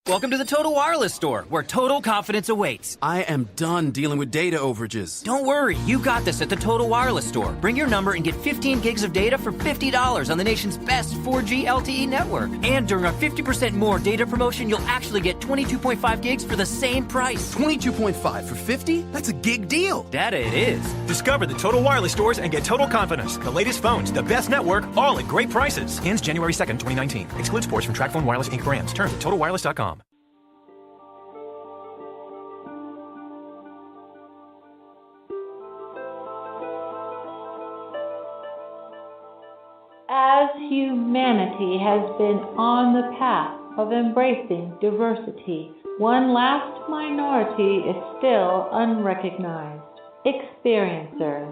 Welcome to the Total Wireless Store, where total confidence awaits. I am done dealing with data overages. Don't worry, you got this at the Total Wireless Store. Bring your number and get 15 gigs of data for $50 on the nation's best 4G LTE network. And during our 50% more data promotion, you'll actually get 22.5 gigs for the same price. 22.5 for 50? That's a gig deal. Data it is. Discover the Total Wireless Stores and get total confidence. The latest phones, the best network, all at great prices. Ends January 2nd, 2019. Excludes ports from TracFone Wireless Inc. brands. Terms at TotalWireless.com. As humanity has been on the path of embracing diversity, one last minority is still unrecognized. Experiencers.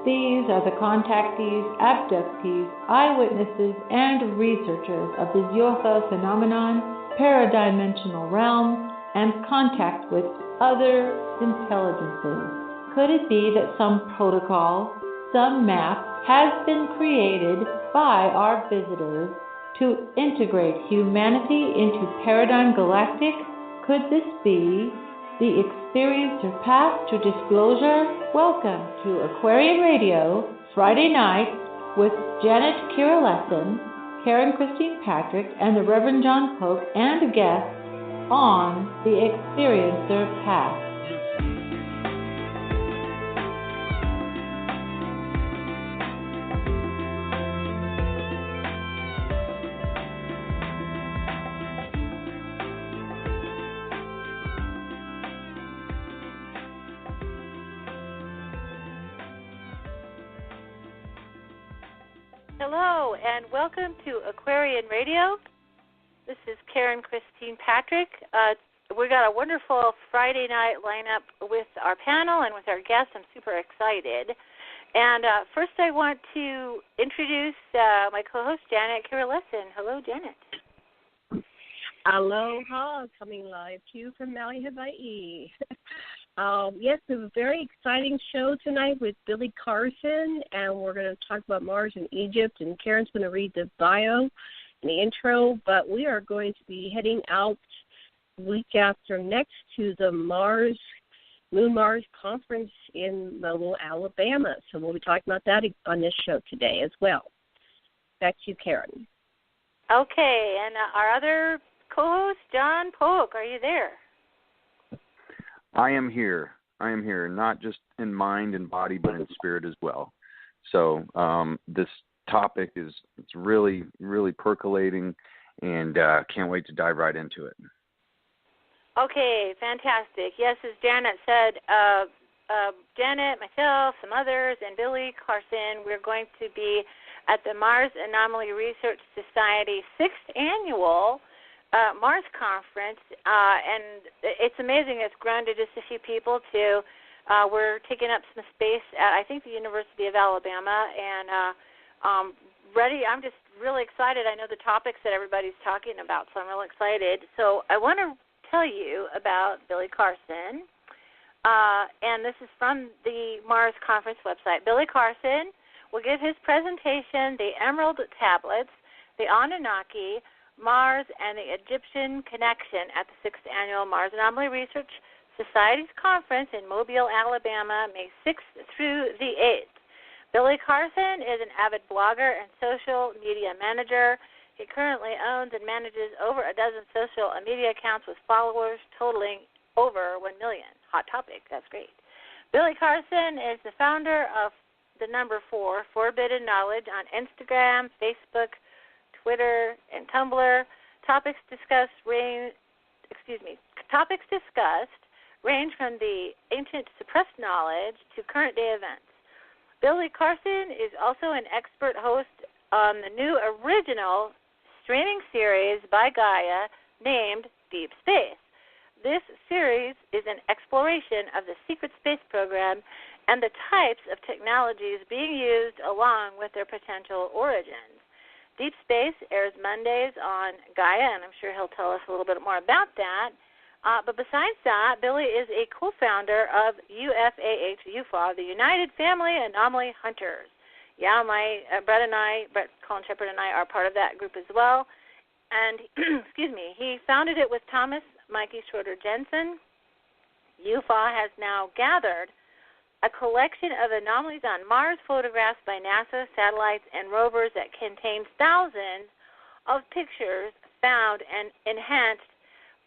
These are the contactees, abductees, eyewitnesses, and researchers of the UFO phenomenon, paradimensional realms, and contact with other intelligences. Could it be that some protocol, some map, has been created by our visitors to integrate humanity into Paradigm Galactic? Could this be the experiencer path to disclosure? Welcome to Aquarian Radio, Friday night, with Janet Kira-Lessin, Karen Christine Patrick, and the Reverend John Polk, and guests on the experiencer path. Hello, and welcome to Aquarian Radio. This is Karen Christine Patrick. We got a wonderful Friday night lineup with our panel and with our guests. I'm super excited. And first I want to introduce my co-host, Janet Kira-Lessin. Hello, Janet. Aloha, coming live to you from Maui, Hawaii. Yes, we have a very exciting show tonight with Billy Carson, and we're going to talk about Mars and Egypt, and Karen's going to read the bio and the intro, but we are going to be heading out week after next to the Moon Mars Conference in Mobile, Alabama. So we'll be talking about that on this show today as well. Back to you, Karen. Okay, and our other co-host, John Polk, are you there? I am here, not just in mind and body, but in spirit as well. So this topic it's really, really percolating, and can't wait to dive right into it. Okay, fantastic. Yes, as Janet said, Janet, myself, some others, and Billy Carson, we're going to be at the Mars Anomaly Research Society 6th Annual Mars Conference, and it's amazing. It's grown to just a few people, too. We're taking up some space at, I think, the University of Alabama, and ready. I'm just really excited. I know the topics that everybody's talking about, so I'm really excited. So I want to tell you about Billy Carson, and this is from the Mars Conference website. Billy Carson will give his presentation, The Emerald Tablets, the Anunnaki, Mars, and the Egyptian Connection at the 6th Annual Mars Anomaly Research Society's Conference in Mobile, Alabama, May 6th through the 8th. Billy Carson is an avid blogger and social media manager. He currently owns and manages over a dozen social media accounts with followers totaling over 1 million. Hot topic. That's great. Billy Carson is the founder of the number 4, Forbidden Knowledge, on Instagram, Facebook, Twitter, and Tumblr. Topics discussed range from the ancient suppressed knowledge to current day events. Billy Carson is also an expert host on the new original streaming series by Gaia named Deep Space. This series is an exploration of the secret space program and the types of technologies being used along with their potential origins. Deep Space airs Mondays on Gaia, and I'm sure he'll tell us a little bit more about that. But besides that, Billy is a co-founder of UFAH, the United Family Anomaly Hunters. Yeah, my Brett Colin Shepard and I are part of that group as well. and excuse me, he founded it with Thomas Mikey Jensen. UFAH has now gathered a collection of anomalies on Mars photographs by NASA Satellites and Rovers that contains thousands of pictures found and enhanced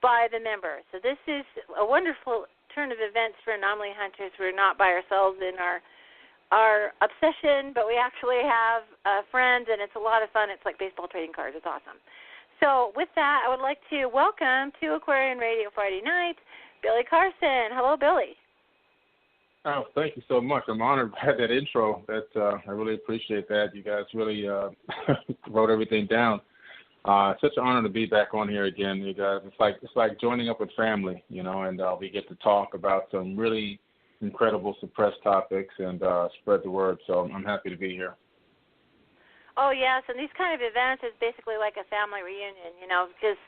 by the members. So this is a wonderful turn of events for anomaly hunters. We're not by ourselves in our obsession, but we actually have friends, and it's a lot of fun. It's like baseball trading cards. It's awesome. So with that, I would like to welcome to Aquarian Radio Friday night, Billy Carson. Hello, Billy. Oh, thank you so much. I'm honored by that intro. I really appreciate that. You guys really wrote everything down. It's such an honor to be back on here again, you guys. It's like joining up with family, and we get to talk about some really incredible suppressed topics and spread the word. So I'm happy to be here. Oh, yes, and these kind of events is basically like a family reunion, because,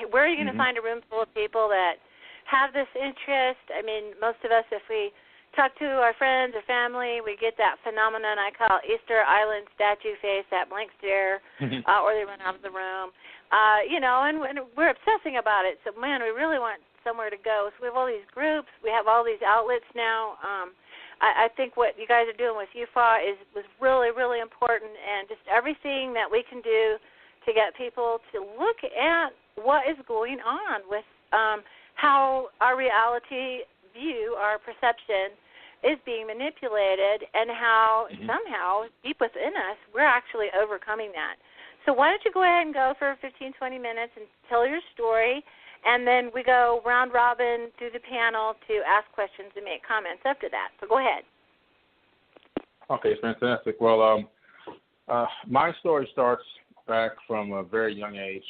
where are you going to find a room full of people that have this interest? I mean, most of us, if we talk to our friends or family, we get that phenomenon I call Easter Island statue face, that blank stare, or they run out of the room, and we're obsessing about it. So, man, we really want somewhere to go. So we have all these groups. We have all these outlets now. I think what you guys are doing with UFAH was really, really important, and just everything that we can do to get people to look at what is going on with how our reality view, our perception, is being manipulated, and how somehow deep within us we're actually overcoming that. So why don't you go ahead and go for 15, 20 minutes and tell your story, and then we go round robin through the panel to ask questions and make comments after that. So go ahead. Okay, fantastic. Well, my story starts back from a very young age.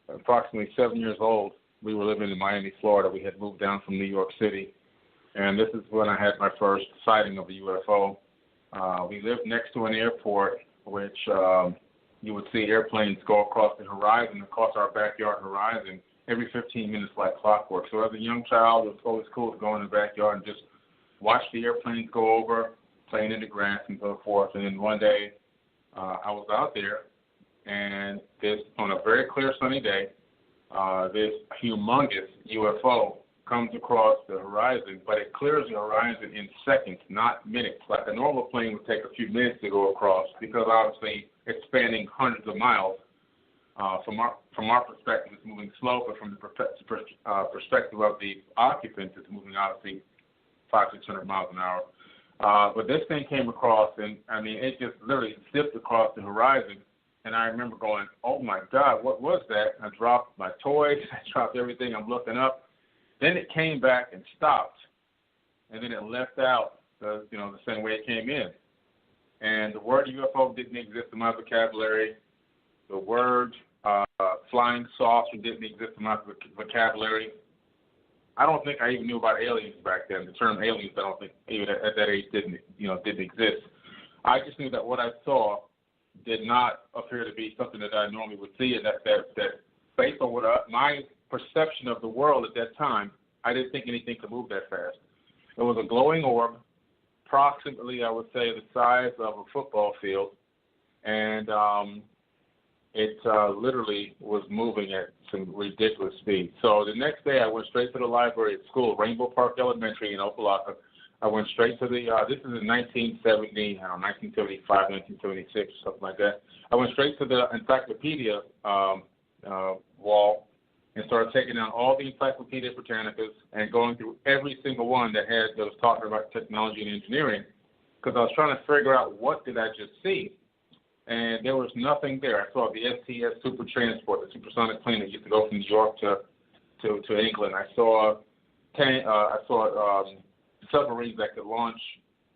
Approximately 7 years old, we were living in Miami, Florida. We had moved down from New York City. And this is when I had my first sighting of a UFO. We lived next to an airport, which you would see airplanes go across the horizon, across our backyard horizon, every 15 minutes like clockwork. So as a young child, it was always cool to go in the backyard and just watch the airplanes go over, playing in the grass and so forth. And then one day, I was out there, and on a very clear sunny day, this humongous UFO comes across the horizon, but it clears the horizon in seconds, not minutes. Like a normal plane would take a few minutes to go across, because obviously it's spanning hundreds of miles. From our perspective, it's moving slow, but from the perspective of the occupants, it's moving obviously 500-600 miles an hour. But this thing came across, and I mean, it just literally zipped across the horizon. And I remember going, "Oh my God, what was that?" I dropped my toys, I dropped everything. I'm looking up. Then it came back and stopped, and then it left out the same way it came in. And the word UFO didn't exist in my vocabulary. The word flying saucer didn't exist in my vocabulary. I don't think I even knew about aliens back then. The term aliens, I don't think even at that age didn't exist. I just knew that what I saw did not appear to be something that I normally would see, and that based on my perception of the world at that time, I didn't think anything could move that fast. It was a glowing orb, approximately, I would say, the size of a football field, and it literally was moving at some ridiculous speed. So the next day, I went straight to the library at school, Rainbow Park Elementary in Opelika. I went straight to this is in 1970, 1975, 1976, something like that. I went straight to the encyclopedia wall and started taking down all the Encyclopedia Britannicas and going through every single one that was talking about technology and engineering, because I was trying to figure out what did I just see. And there was nothing there. I saw the STS Super Transport, the supersonic plane that used to go from New York to England. I saw submarines that could launch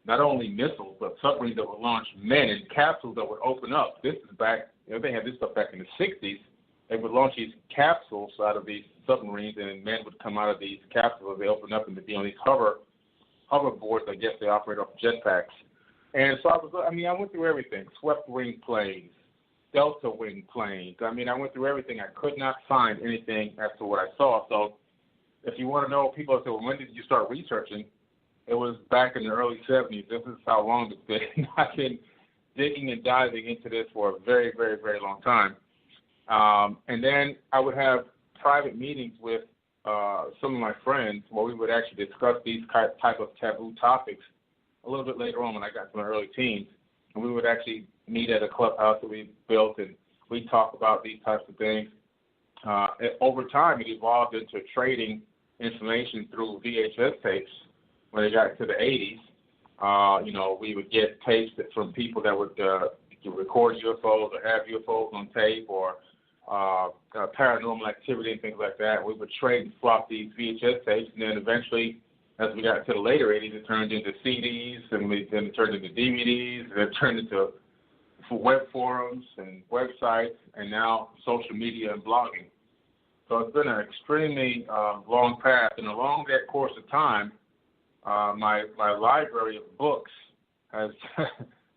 not only missiles, but submarines that would launch men, and capsules that would open up. This is back, they had this stuff back in the 60s. They would launch these capsules out of these submarines, and men would come out of these capsules. They open up and they'd be on these hoverboards. I guess they operate off jetpacks. And so I went through everything: swept wing planes, delta wing planes. I went through everything. I could not find anything as to what I saw. So if you want to know, people say, well, when did you start researching? It was back in the early 70s. This is how long it's been. I've been digging and diving into this for a very, very, very long time. And then I would have private meetings with some of my friends where we would actually discuss these type of taboo topics a little bit later on when I got to my early teens. And we would actually meet at a clubhouse that we built, and we talk about these types of things. Over time, it evolved into trading information through VHS tapes. When it got to the 80s, we would get tapes from people that would record UFOs or have UFOs on tape or paranormal activity and things like that. We would trade and swap these VHS tapes, and then eventually, as we got to the later 80s, it turned into CDs, and then it turned into DVDs, and it turned into web forums and websites, and now social media and blogging. So it's been an extremely long path, and along that course of time, my library of books has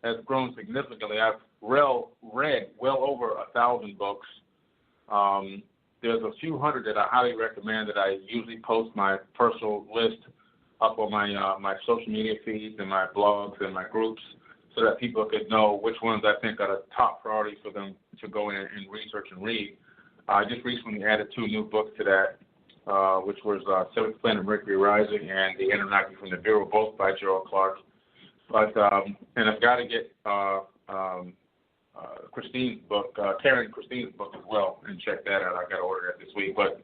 has grown significantly. I've read well over 1,000 books. There's a few hundred that I highly recommend that I usually post my personal list up on my social media feeds and my blogs and my groups so that people could know which ones I think are the top priorities for them to go in and research and read. I just recently added 2 new books to that, which was Seventh Planet Mercury Rising and The Anunnaki from the Bureau, both by Gerald Clark. But and I've got to get Christine's book, Christine's book as well, and check that out. I got to order that this week. But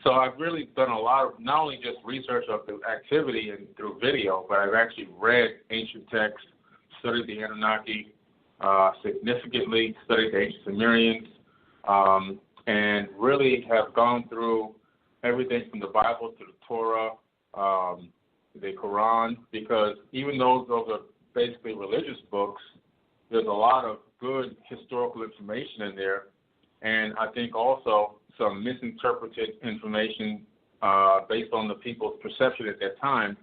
so I've really done a lot of not only just research of the activity and through video, but I've actually read ancient texts, studied the Anunnaki significantly, studied the ancient Sumerians, and really have gone through everything from the Bible to the Torah, the Quran, because even though those are basically religious books, there's a lot of good historical information in there, and I think also some misinterpreted information based on the people's perception at that time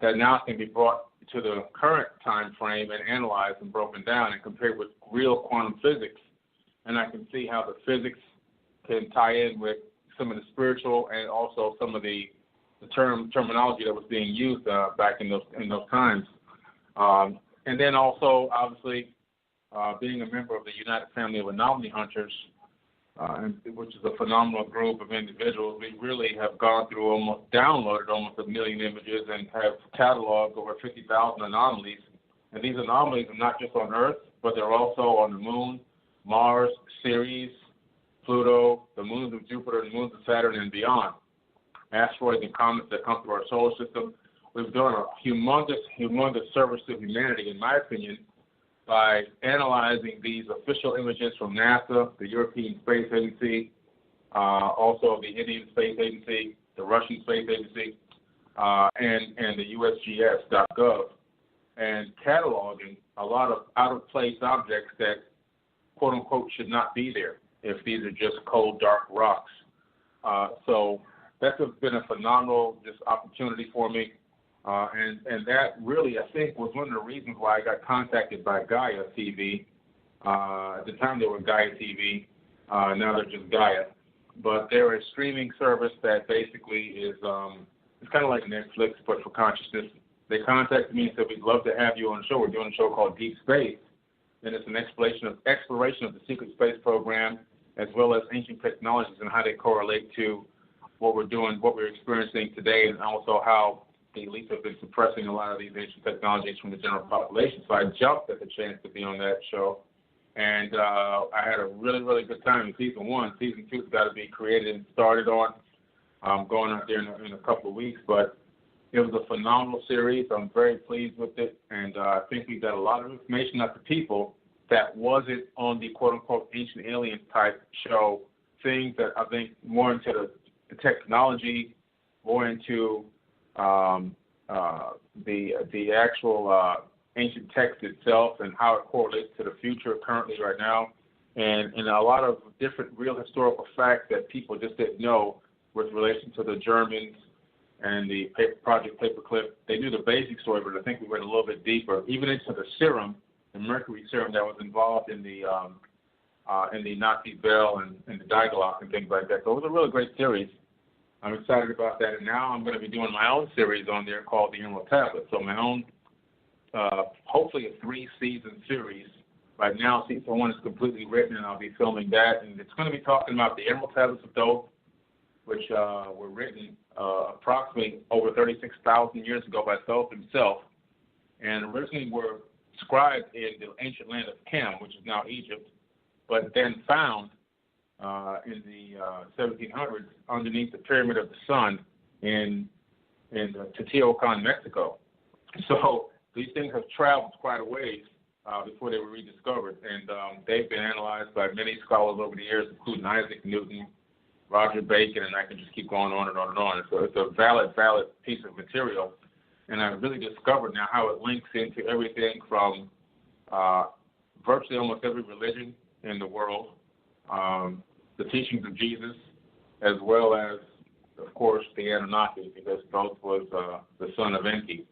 that now can be brought to the current time frame and analyzed and broken down and compared with real quantum physics. And I can see how the physics can tie in with some of the spiritual and also some of the terminology that was being used back in those times. And then also, obviously, being a member of the United Family of Anomaly Hunters, which is a phenomenal group of individuals, we really have gone through downloaded almost 1 million images and have cataloged over 50,000 anomalies. And these anomalies are not just on Earth, but they're also on the Moon, Mars, Ceres, Pluto, the moons of Jupiter, the moons of Saturn, and beyond. Asteroids and comets that come through our solar system. We've done a humongous service to humanity, in my opinion, by analyzing these official images from NASA, the European Space Agency, also the Indian Space Agency, the Russian Space Agency, and the USGS.gov, and cataloging a lot of out-of-place objects that, quote-unquote, should not be there if these are just cold, dark rocks. So that's been a phenomenal just opportunity for me. And that really, I think, was one of the reasons why I got contacted by Gaia TV. At the time, they were Gaia TV. Now they're just Gaia. But they're a streaming service that basically is it's kind of like Netflix, but for consciousness. They contacted me and said, we'd love to have you on the show. We're doing a show called Deep Space. And it's an exploration of the secret space program, as well as ancient technologies and how they correlate to what we're doing, what we're experiencing today, and also how the elites have been suppressing a lot of these ancient technologies from the general population. So I jumped at the chance to be on that show, and I had a really, really good time in season 1. Season 2's got to be created and started on. I'm going out there in a couple of weeks, but it was a phenomenal series. I'm very pleased with it, and I think we got a lot of information out to people that wasn't on the quote-unquote ancient alien type show, things that I think more into the technology, more into the actual ancient text itself and how it correlates to the future currently right now, and a lot of different real historical facts that people just didn't know with relation to the Germans and the Project Paperclip. They knew the basic story, but I think we went a little bit deeper, even into the serum, the mercury serum that was involved in the Nazi Bell and the Diagloss and things like that. So it was a really great series. I'm excited about that, and now I'm going to be doing my own series on there called The Emerald Tablet. So my own, hopefully a 3-season series Right now, season 1 is completely written, and I'll be filming that. And it's going to be talking about the Emerald Tablets of Thoth, which were written approximately over 36,000 years ago by Thoth himself, and originally were scribed in the ancient land of Chem, which is now Egypt, but then found in the 1700s underneath the Pyramid of the Sun in Teotihuacan, Mexico. So these things have traveled quite a ways before they were rediscovered, and they've been analyzed by many scholars over the years, including Isaac Newton, Roger Bacon, and I can just keep going on and on and on. So it's a valid piece of material, and I've really discovered now how it links into everything from virtually almost every religion in the world, the teachings of Jesus, as well as, of course, the Anunnaki, because Thoth was the son of Enki.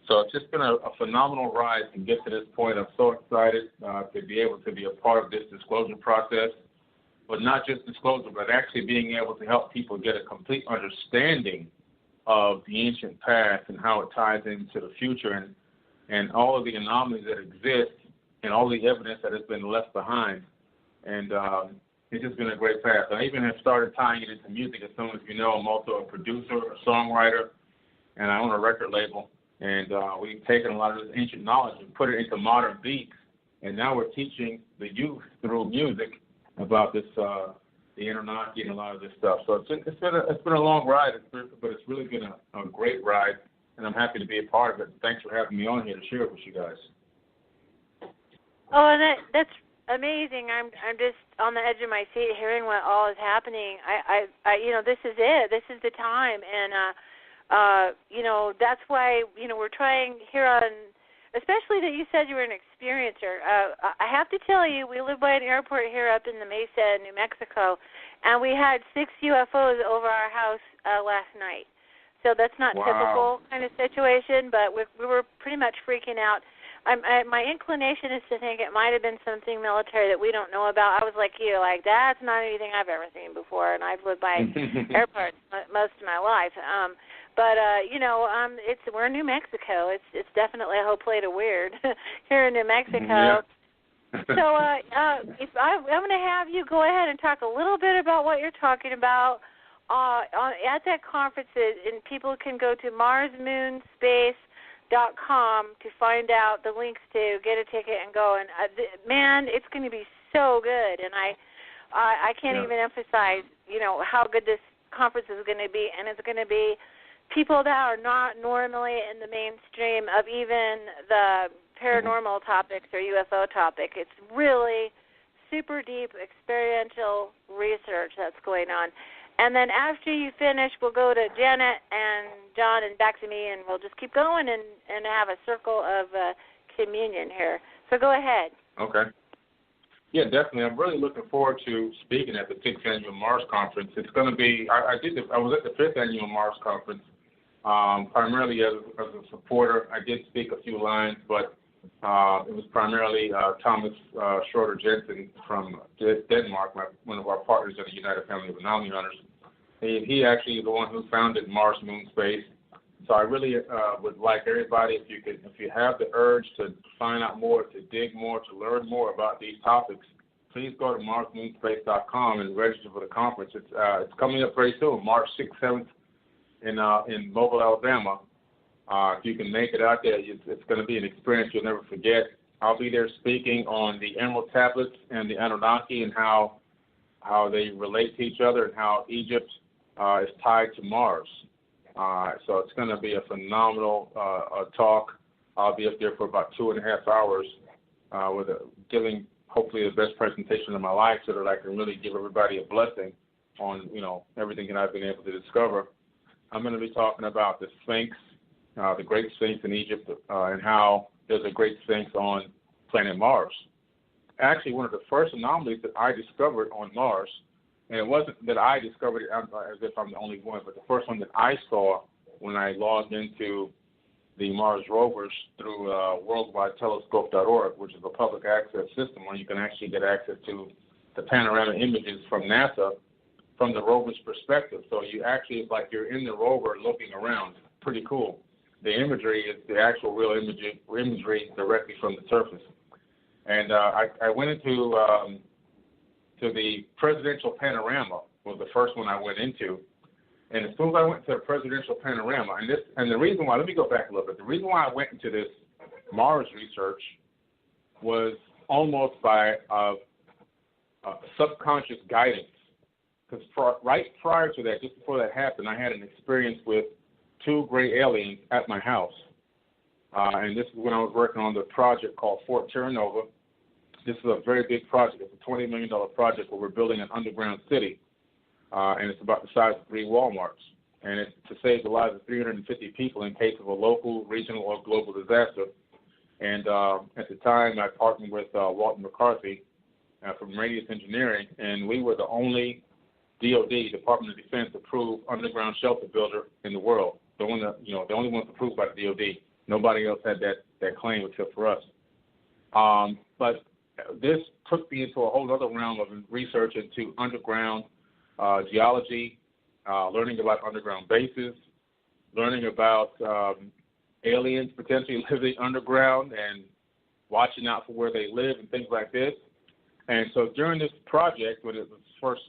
So it's just been a phenomenal ride to get to this point. I'm so excited to be able to be a part of this disclosure process. But not just disclosure, but actually being able to help people get a complete understanding of the ancient past and how it ties into the future and all of the anomalies that exist and all the evidence that has been left behind. And it's just been a great path. I even have started tying it into music. As some of you know, I'm also a producer, a songwriter, and I own a record label. And we've taken a lot of this ancient knowledge and put it into modern beats. And now we're teaching the youth through music about this, the Anunnaki and a lot of this stuff. So it's been a long ride, but it's really been a great ride, and I'm happy to be a part of it. Thanks for having me on here to share it with you guys. Oh, and that's amazing. I'm just on the edge of my seat hearing what all is happening. I this is it. This is the time, and that's why we're trying here on. Especially that you said you were an experiencer. I have to tell you, we live by an airport here up in the Mesa, New Mexico, and we had 6 UFOs over our house last night. So that's not typical kind of situation, but we were pretty much freaking out. My inclination is to think it might have been something military that we don't know about. I was like you, that's not anything I've ever seen before, and I've lived by airports most of my life. But we're in New Mexico. It's definitely a whole plate of weird here in New Mexico. Yeah. So I'm going to have you go ahead and talk a little bit about what you're talking about at that conference, and people can go to marsmoonspace.com to find out the links to get a ticket and go. And man, it's going to be so good, and I can't even emphasize how good this conference is going to be, and it's going to be people that are not normally in the mainstream of even the paranormal topics or UFO topic. It's really super deep experiential research that's going on. And then after you finish, we'll go to Janet and John and back to me, and we'll just keep going and have a circle of communion here. So go ahead. Okay. Yeah, definitely. I'm really looking forward to speaking at the 6th Annual Mars Conference. It's going to be, I was at the 5th Annual Mars Conference, primarily as a supporter. I did speak a few lines, but it was primarily Thomas Jensen from Denmark, one of our partners in the United Family of Anomaly Hunters. He actually is the one who founded Mars Moon Space. So I really would like everybody, if you have the urge to find out more, to dig more, to learn more about these topics, please go to marsmoonspace.com and register for the conference. It's coming up very soon, March 6th, 7th, in Mobile, Alabama. If you can make it out there, it's going to be an experience you'll never forget. I'll be there speaking on the Emerald Tablets and the Anunnaki and how they relate to each other and how Egypt is tied to Mars. So it's going to be a phenomenal talk. I'll be up there for about 2.5 hours giving hopefully the best presentation of my life so that I can really give everybody a blessing on, everything that I've been able to discover. I'm going to be talking about the Sphinx, the Great Sphinx in Egypt, and how there's a Great Sphinx on planet Mars. Actually, one of the first anomalies that I discovered on Mars, and it wasn't that I discovered it as if I'm the only one, but the first one that I saw when I logged into the Mars rovers through worldwidetelescope.org, which is a public access system where you can actually get access to the panorama images from NASA from the rover's perspective. So you actually, it's like you're in the rover looking around. Pretty cool. The imagery is the actual real imagery directly from the surface. And I went into to the presidential panorama was the first one I went into. And as soon as I went to the presidential panorama, and the reason why, let me go back a little bit. The reason why I went into this Mars research was almost by subconscious guidance. Because right prior to that, just before that happened, I had an experience with 2 gray aliens at my house. And this is when I was working on the project called Fort Terra Nova. This is a very big project. It's a $20 million project where we're building an underground city. And it's about the size of 3 Walmarts. And it's to save the lives of 350 people in case of a local, regional, or global disaster. And at the time, I partnered with Walter McCarthy from Radius Engineering, and we were the only DoD, Department of Defense, approved underground shelter builder in the world. The only ones approved by the DoD. Nobody else had that claim except for us. But this took me into a whole other realm of research into underground geology, learning about underground bases, learning about aliens potentially living underground and watching out for where they live and things like this. And so during this project, when it was first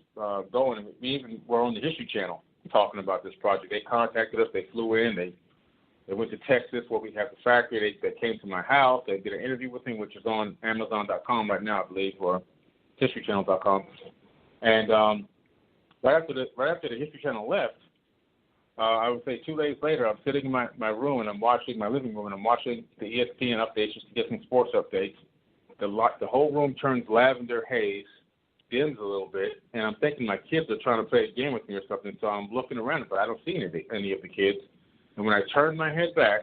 going, we even were on the History Channel talking about this project. They contacted us. They flew in. They went to Texas where we have the factory. They came to my house. They did an interview with me, which is on Amazon.com right now, I believe, or HistoryChannel.com. And right after the History Channel left, I would say 2 days later, I'm sitting in my room and I'm watching my living room and I'm watching the ESPN updates just to get some sports updates. The whole room turns lavender haze, dims a little bit, and I'm thinking my kids are trying to play a game with me or something, so I'm looking around, but I don't see any of the kids. And when I turned my head back,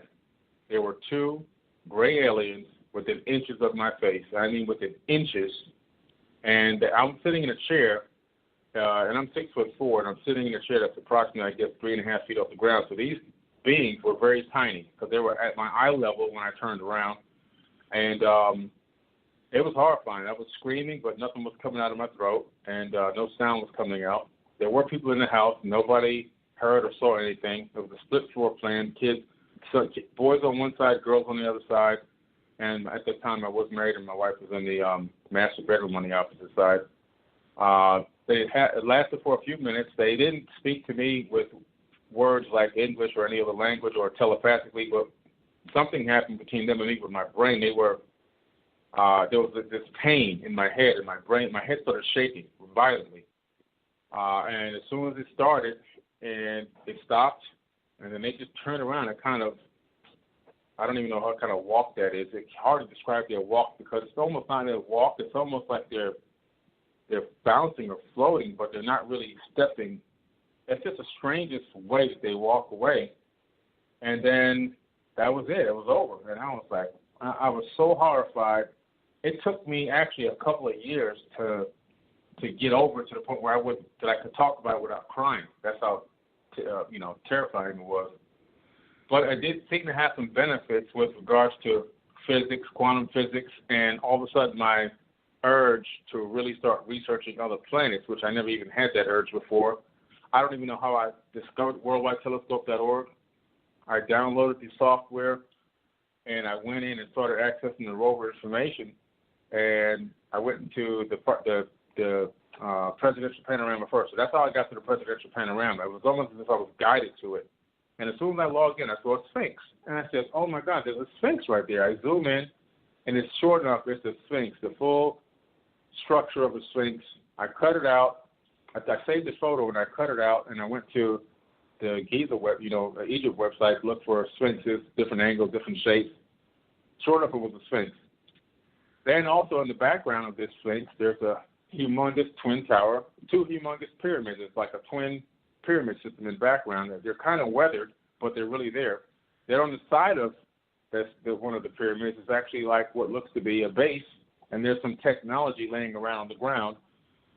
there were 2 gray aliens within inches of my face. I mean within inches. And I'm sitting in a chair, and I'm 6'4", and I'm sitting in a chair that's approximately, I guess, 3.5 feet off the ground. So these beings were very tiny because they were at my eye level when I turned around. And it was horrifying. I was screaming, but nothing was coming out of my throat, and no sound was coming out. There were people in the house. Nobody heard or saw anything. It was a split floor plan. Boys on one side, girls on the other side. And at that time, I was married, and my wife was in the master bedroom on the opposite side. It lasted for a few minutes. They didn't speak to me with words like English or any other language or telepathically, but something happened between them and me with my brain. There was this pain in my head and my brain. My head started shaking violently. And as soon as it started, and it stopped, and then they just turned around and kind of, I don't even know what kind of walk that is. It's hard to describe their walk because it's almost not a walk. It's almost like they're bouncing or floating, but they're not really stepping. It's just the strangest way that they walk away. And then that was it. It was over. And I was like, I was so horrified. It took me actually a couple of years to get over to the point where I could talk about it without crying. That's how terrifying it was. But I did seem to have some benefits with regards to physics, quantum physics, and all of a sudden my urge to really start researching other planets, which I never even had that urge before. I don't even know how I discovered worldwidetelescope.org. I downloaded the software, and I went in and started accessing the rover information, and I went into the presidential panorama first. So that's how I got to the presidential panorama. It was almost as if I was guided to it. And as soon as I logged in, I saw a Sphinx. And I said, oh, my God, there's a Sphinx right there. I zoom in, and it's short enough. It's a Sphinx, the full structure of a Sphinx. I cut it out. I saved the photo, and I cut it out, and I went to the Giza Egypt website, looked for Sphinxes, different angles, different shapes. Sure enough, it was a Sphinx. Then also in the background of this Sphinx, there's a humongous twin tower, 2 humongous pyramids. It's like a twin pyramid system in the background. They're kind of weathered, but they're really there. They're on the side of one of the pyramids. It's actually like what looks to be a base, and there's some technology laying around on the ground,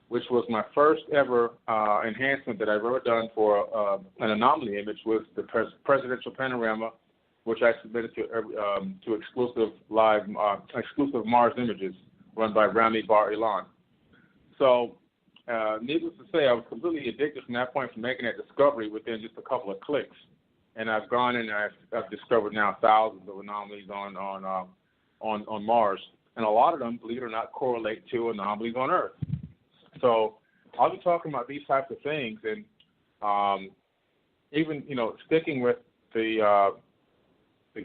which was my first ever enhancement that I've ever done for an anomaly image was the presidential panorama, which I submitted to exclusive Mars images run by Rami Bar-Ilan. So needless to say, I was completely addicted from that point from making that discovery within just a couple of clicks. And I've gone in and I've discovered now thousands of anomalies on Mars. and a lot of them, believe it or not, correlate to anomalies on Earth. So I'll be talking about these types of things, and even, sticking with the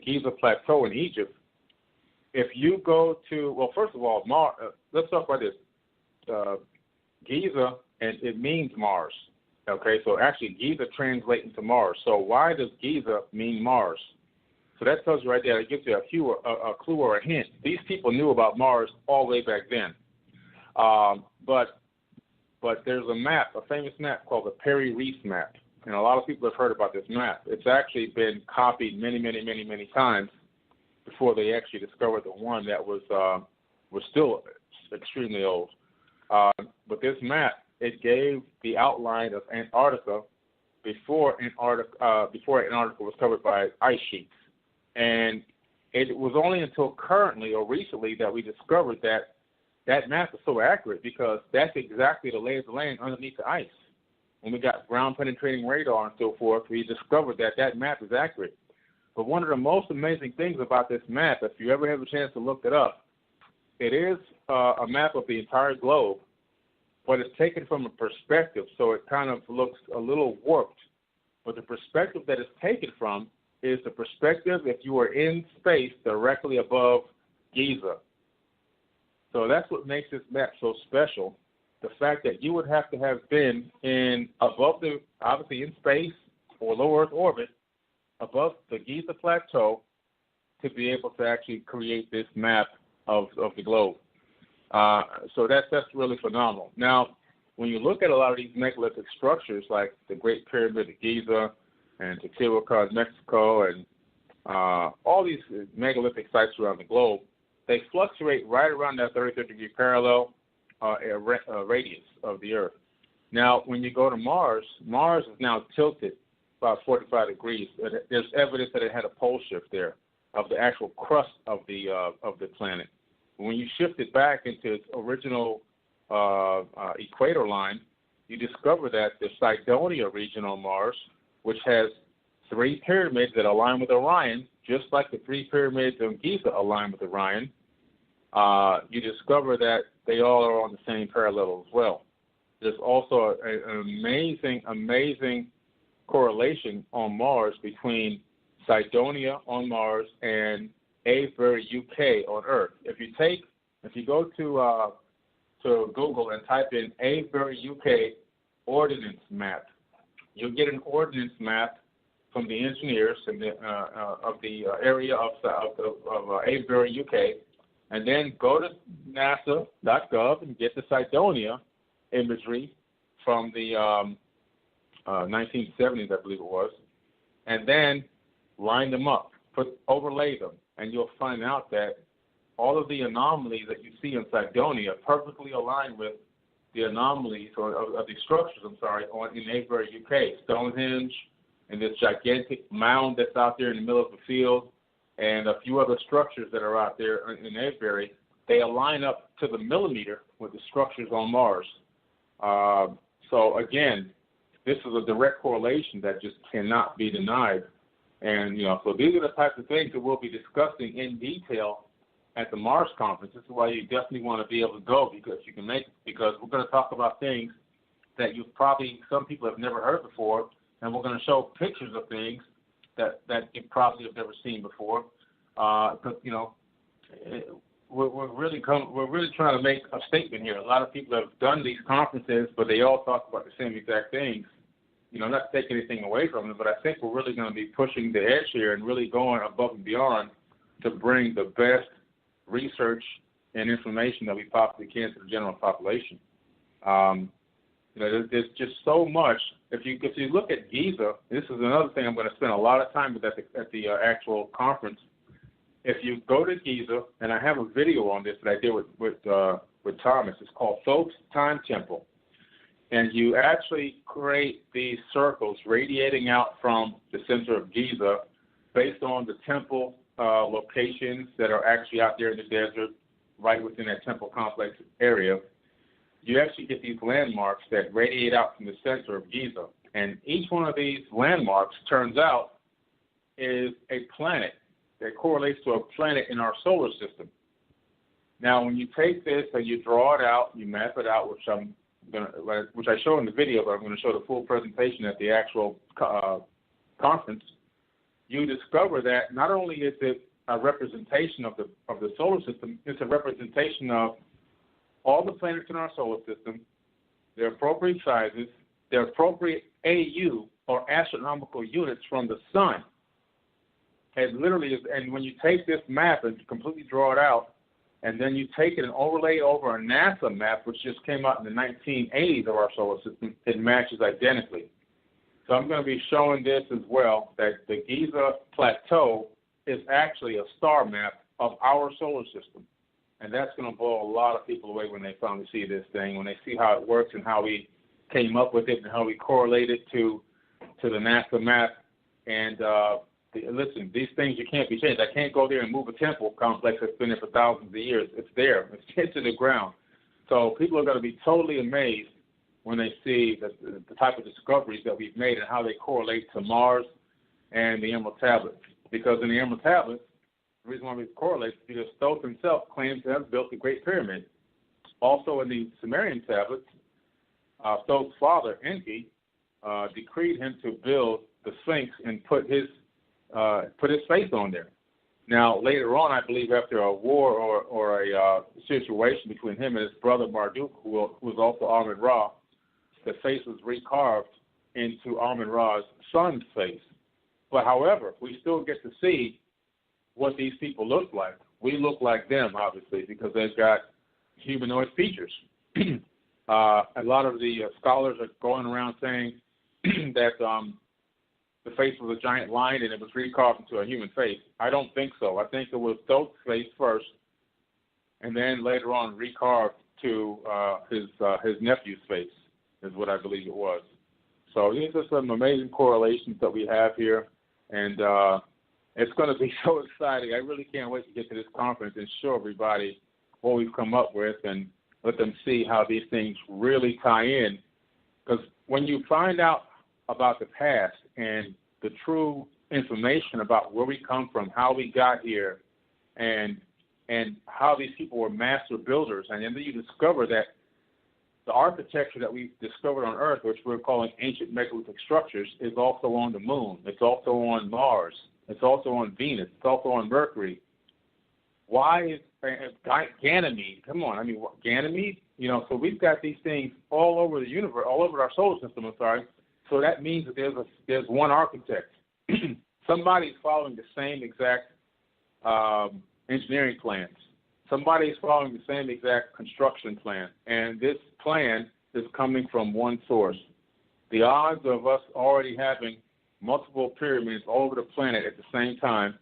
Giza Plateau in Egypt. If you go to, well, first of all, let's talk about this. Giza, and it means Mars. Okay, so actually Giza translates into Mars. So why does Giza mean Mars? So that tells you right there. It gives you a clue or a hint. These people knew about Mars all the way back then. But there's a map, a famous map called the Perry-Reese map, and a lot of people have heard about this map. It's actually been copied many, many, many, many times before they actually discovered the one that was still extremely old. But this map, it gave the outline of Antarctica before Antarctica was covered by ice sheets. And it was only until currently or recently that we discovered that map is so accurate, because that's exactly the lay of the land underneath the ice. When we got ground penetrating radar and so forth, we discovered that map is accurate. But one of the most amazing things about this map, if you ever have a chance to look it up, it is a map of the entire globe, but it's taken from a perspective, so it kind of looks a little warped. But the perspective that it's taken from is the perspective if you were in space directly above Giza. So that's what makes this map so special. The fact that you would have to have been obviously in space or low Earth orbit, above the Giza Plateau, to be able to actually create this map of the globe. So that's really phenomenal. Now, when you look at a lot of these megalithic structures, like the Great Pyramid of Giza and Teotihuacan, Mexico, and all these megalithic sites around the globe, they fluctuate right around that 33rd degree parallel radius of the Earth. Now, when you go to Mars, Mars is now tilted about 45 degrees. There's evidence that it had a pole shift there of the actual crust of the planet. When you shift it back into its original equator line, you discover that the Cydonia region on Mars, which has 3 pyramids that align with Orion, just like the 3 pyramids on Giza align with Orion, you discover that they all are on the same parallel as well. There's also an amazing correlation on Mars between Cydonia on Mars and Avebury, UK on Earth. If you go to Google and type in Avebury, UK ordnance map, you'll get an ordnance map from the engineers of the area of Avebury, UK, and then go to NASA.gov and get the Cydonia imagery from the 1970s, I believe it was, and then line them up, overlay them, and you'll find out that all of the anomalies that you see in Cydonia perfectly align with the anomalies of the structures, in Avebury, UK. Stonehenge and this gigantic mound that's out there in the middle of the field, and a few other structures that are out there in Avebury, they align up to the millimeter with the structures on Mars. So again, this is a direct correlation that just cannot be denied. And, so these are the types of things that we'll be discussing in detail at the Mars conference. This is why you definitely want to be able to go, because we're going to talk about things that some people have never heard before, and we're going to show pictures of things that you probably have never seen before. Because, we're really trying to make a statement here. A lot of people have done these conferences, but they all talk about the same exact things. Not to take anything away from them, but I think we're really going to be pushing the edge here and really going above and beyond to bring the best research and information that we possibly can to the general population. There's just so much. If you look at Giza, this is another thing I'm going to spend a lot of time with at the actual conference. If you go to Giza, and I have a video on this that I did with Thomas, it's called Thoth's Time Temple. And you actually create these circles radiating out from the center of Giza based on the temple locations that are actually out there in the desert, right within that temple complex area. You actually get these landmarks that radiate out from the center of Giza. And each one of these landmarks, turns out, is a planet that correlates to a planet in our solar system. Now, when you take this and you draw it out, you map it out, which I show in the video, but I'm going to show the full presentation at the actual conference. You discover that not only is it a representation of the solar system, it's a representation of all the planets in our solar system, their appropriate sizes, their appropriate AU or astronomical units from the sun. It literally is, and when you take this map and completely draw it out, and then you take it and overlay over a NASA map, which just came out in the 1980s of our solar system, it matches identically. So I'm going to be showing this as well, that the Giza Plateau is actually a star map of our solar system. And that's going to blow a lot of people away when they finally see this thing, when they see how it works and how we came up with it and how we correlate it to the NASA map. And listen, these things you can't be changed. I can't go there and move a temple complex that's been there for thousands of years. It's there. It's in the ground. So people are going to be totally amazed when they see the type of discoveries that we've made and how they correlate to Mars and the Emerald Tablets. Because in the Emerald Tablets, the reason why we correlate is because Thoth himself claims to have built the Great Pyramid. Also in the Sumerian tablets, Thoth's father, Enki, decreed him to build the Sphinx and put his face on there. Now, later on, I believe after a war or a situation between him and his brother Marduk, who was also Amun-Ra, the face was recarved into Amun-Ra's son's face. But however, we still get to see what these people look like. We look like them, obviously, because they've got humanoid features. A lot of the scholars are going around saying that the face was a giant lion and it was recarved into a human face. I don't think so. I think it was Thoth's face first, and then later on recarved to his nephew's face, is what I believe it was. So these are some amazing correlations that we have here, and it's going to be so exciting. I really can't wait to get to this conference and show everybody what we've come up with and let them see how these things really tie in. Because when you find out about the past and the true information about where we come from, how we got here, and how these people were master builders, and then you discover that the architecture that we've discovered on Earth, which we're calling ancient megalithic structures, is also on the moon. It's also on Mars. It's also on Venus. It's also on Mercury. Why is Ganymede? Come on, I mean, Ganymede? You know, so we've got these things all over the universe, all over our solar system, I'm sorry. So that means that there's one architect. Somebody's following the same exact engineering plans. Somebody's following the same exact construction plan. And this plan is coming from one source. The odds of us already having multiple pyramids all over the planet at the same time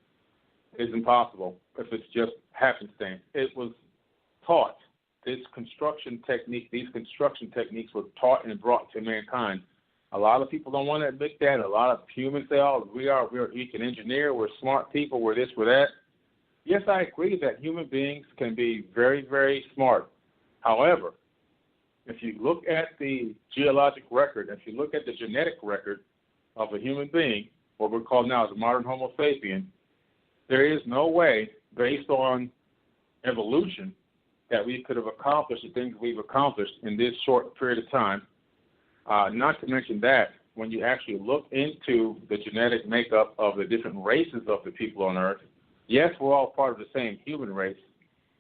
is impossible if it's just happenstance. It was taught. These construction techniques were taught and brought to mankind. A lot of people don't want to admit that. A lot of humans say, oh, we can engineer, we're smart people, we're this, we're that. Yes, I agree that human beings can be very, very smart. However, if you look at the geologic record, if you look at the genetic record of a human being, what we're called now as a modern Homo sapien, there is no way, based on evolution, that we could have accomplished the things we've accomplished in this short period of time. Not to mention that when you actually look into the genetic makeup of the different races of the people on Earth, yes, we're all part of the same human race,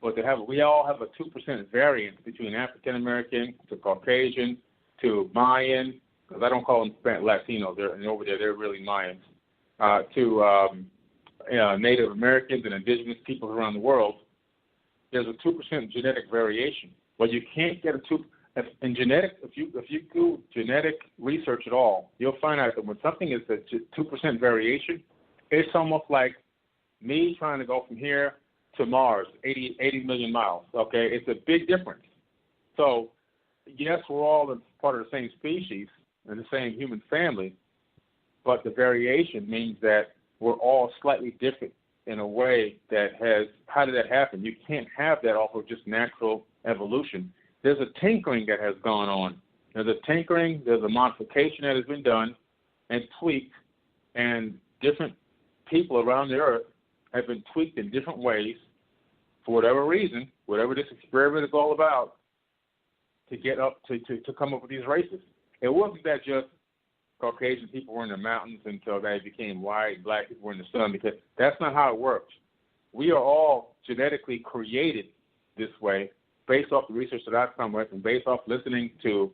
but we all have a 2% variance between African American to Caucasian to Mayan, because I don't call them Latino, over there they're really Mayans, to Native Americans and indigenous peoples around the world. There's a 2% genetic variation, but you can't get a 2%. If you do genetic research at all, you'll find out that when something is a 2% variation, it's almost like me trying to go from here to Mars, 80 million miles, okay? It's a big difference. So, yes, we're all part of the same species and the same human family, but the variation means that we're all slightly different in a way that how did that happen? You can't have that off of just natural evolution. There's a tinkering that has gone on. There's a modification that has been done and tweaked, and different people around the Earth have been tweaked in different ways for whatever reason, whatever this experiment is all about, to get up to come up with these races. It wasn't that just Caucasian people were in the mountains until they became white, black people were in the sun, because that's not how it works. We are all genetically created this way based off the research that I've come with and based off listening to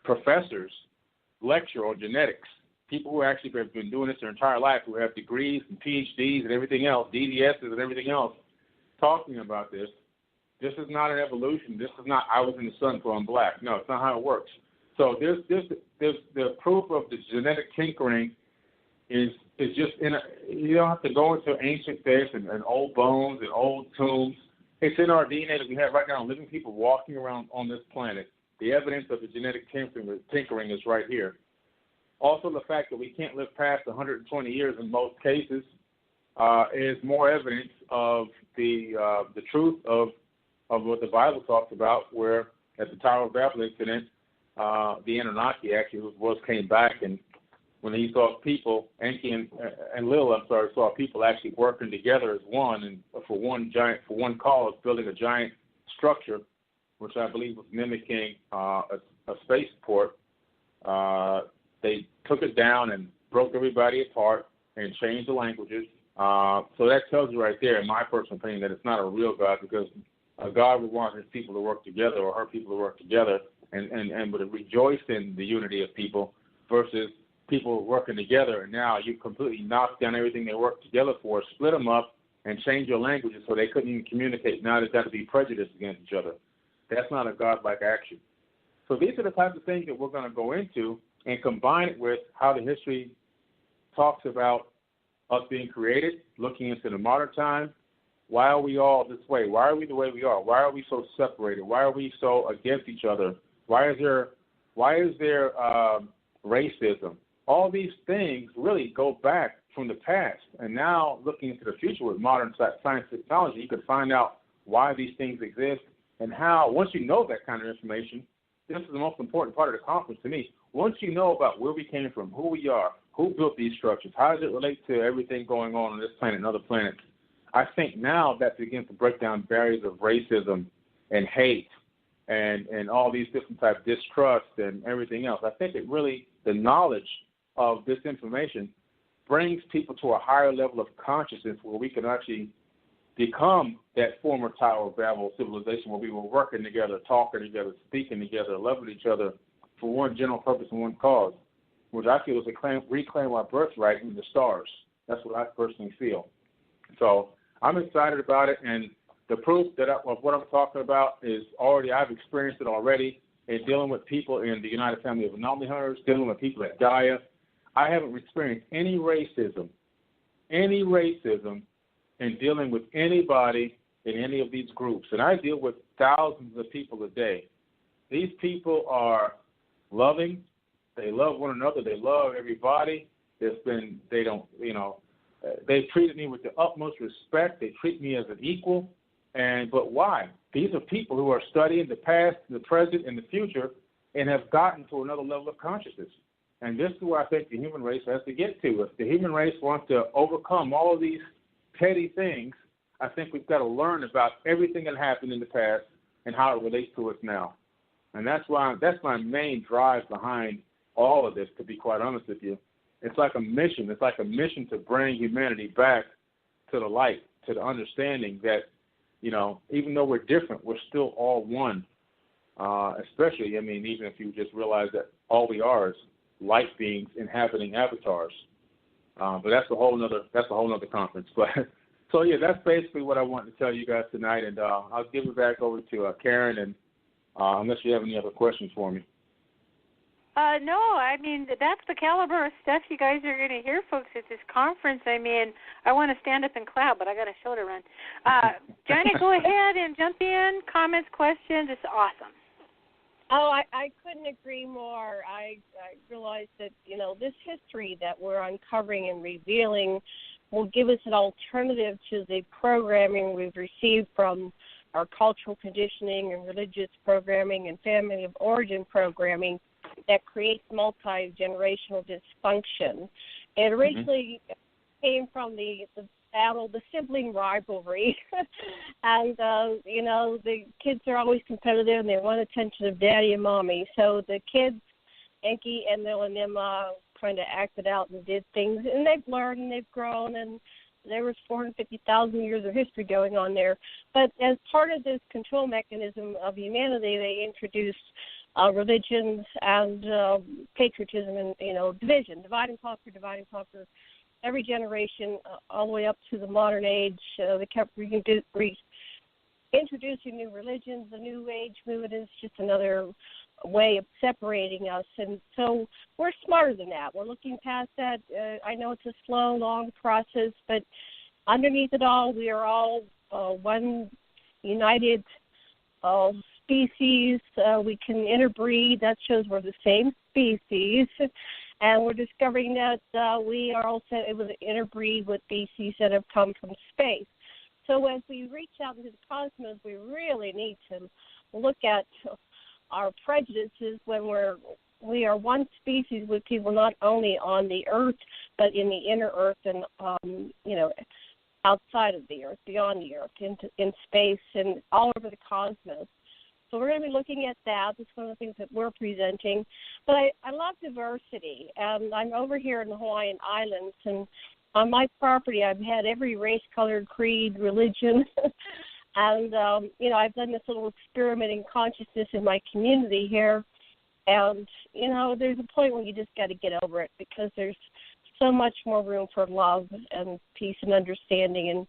professors lecture on genetics, people who actually have been doing this their entire life, who have degrees and PhDs and everything else, DDSs and everything else, talking about this. This is not an evolution. This is not I was in the sun so I'm black. No, it's not how it works. So there's the proof of the genetic tinkering is just you don't have to go into ancient days and old bones and old tombs. It's in our DNA that we have right now, living people walking around on this planet. The evidence of the genetic tinkering is right here. Also, the fact that we can't live past 120 years in most cases is more evidence of the truth of what the Bible talks about, where at the Tower of Babel incident, the Anunnaki actually came back, and when he saw people, Enki and Lil, saw people actually working together as one, and for one cause, building a giant structure, which I believe was mimicking a spaceport. They took it down and broke everybody apart and changed the languages. So that tells you right there, in my personal opinion, that it's not a real God, because a God would want his people to work together, or her people to work together, and would rejoice in the unity of people, versus people working together, and now you completely knock down everything they worked together for, split them up, and change your languages so they couldn't even communicate. Now they've got to be prejudiced against each other. That's not a godlike action. So these are the types of things that we're going to go into and combine it with how the history talks about us being created, looking into the modern time. Why are we all this way? Why are we the way we are? Why are we so separated? Why are we so against each other? Why is there racism? All these things really go back from the past. And now looking into the future with modern science technology, you could find out why these things exist and how, once you know that kind of information, this is the most important part of the conference to me. Once you know about where we came from, who we are, who built these structures, how does it relate to everything going on this planet and other planets, I think now that begins to break down barriers of racism and hate and all these different types of distrust and everything else. I think it really, the knowledge of this information brings people to a higher level of consciousness where we can actually become that former Tower of Babel civilization where we were working together, talking together, speaking together, loving each other for one general purpose and one cause, which I feel is to reclaim our birthright in the stars. That's what I personally feel. So I'm excited about it, and the proof of what I'm talking about is already, I've experienced it already in dealing with people in the United Family of Anomaly Hunters, dealing with people at Gaia. I haven't experienced any racism in dealing with anybody in any of these groups. And I deal with thousands of people a day. These people are loving. They love one another. They love everybody. They've treated me with the utmost respect. They treat me as an equal. But why? These are people who are studying the past, the present, and the future, and have gotten to another level of consciousness. And this is where I think the human race has to get to. If the human race wants to overcome all of these petty things, I think we've got to learn about everything that happened in the past and how it relates to us now. And that's my main drive behind all of this, to be quite honest with you. It's like a mission. It's like a mission to bring humanity back to the light, to the understanding that, even though we're different, we're still all one. Especially, even if you just realize that all we are is light beings inhabiting avatars. But that's a whole nother conference. But so yeah, that's basically what I wanted to tell you guys tonight. And I'll give it back over to Karen, and unless you have any other questions for me. No, that's the caliber of stuff you guys are going to hear, folks, at this conference. I want to stand up and clap, but I got a show to run. Johnny, go ahead and jump in. Comments, questions. It's awesome. Oh, I couldn't agree more. I realized that, this history that we're uncovering and revealing will give us an alternative to the programming we've received from our cultural conditioning and religious programming and family of origin programming that creates multi-generational dysfunction. It originally came from the battle, the sibling rivalry. And, the kids are always competitive and they want attention of daddy and mommy. So the kids, Enki and Nima, kind of acted out and did things. And they've learned and they've grown, and there was 450,000 years of history going on there. But as part of this control mechanism of humanity, they introduced religions and patriotism and, division, divide and conquer. Every generation, all the way up to the modern age, they kept introducing new religions. The New Age movement is just another way of separating us. And so we're smarter than that. We're looking past that. I know it's a slow, long process, but underneath it all, we are all one united species. We can interbreed. That shows we're the same species. And we're discovering that we are also able to interbreed with species that have come from space. So as we reach out into the cosmos, we really need to look at our prejudices when we are one species with people not only on the Earth, but in the inner Earth and, outside of the Earth, beyond the Earth, in space and all over the cosmos. So we're going to be looking at that. That's one of the things that we're presenting. But I love diversity. I'm over here in the Hawaiian Islands, and on my property I've had every race, color, creed, religion. And, I've done this little experiment in consciousness in my community here. And, there's a point when you just got to get over it because there's so much more room for love and peace and understanding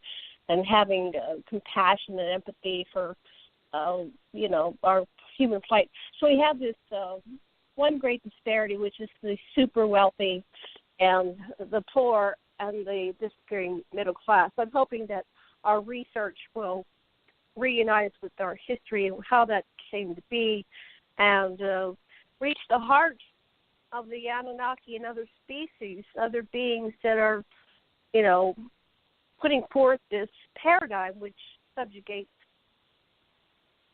and having compassion and empathy for our human plight. So we have this one great disparity, which is the super wealthy and the poor and the disappearing middle class. I'm hoping that our research will reunite us with our history and how that came to be and reach the heart of the Anunnaki and other species, other beings that are, putting forth this paradigm which subjugates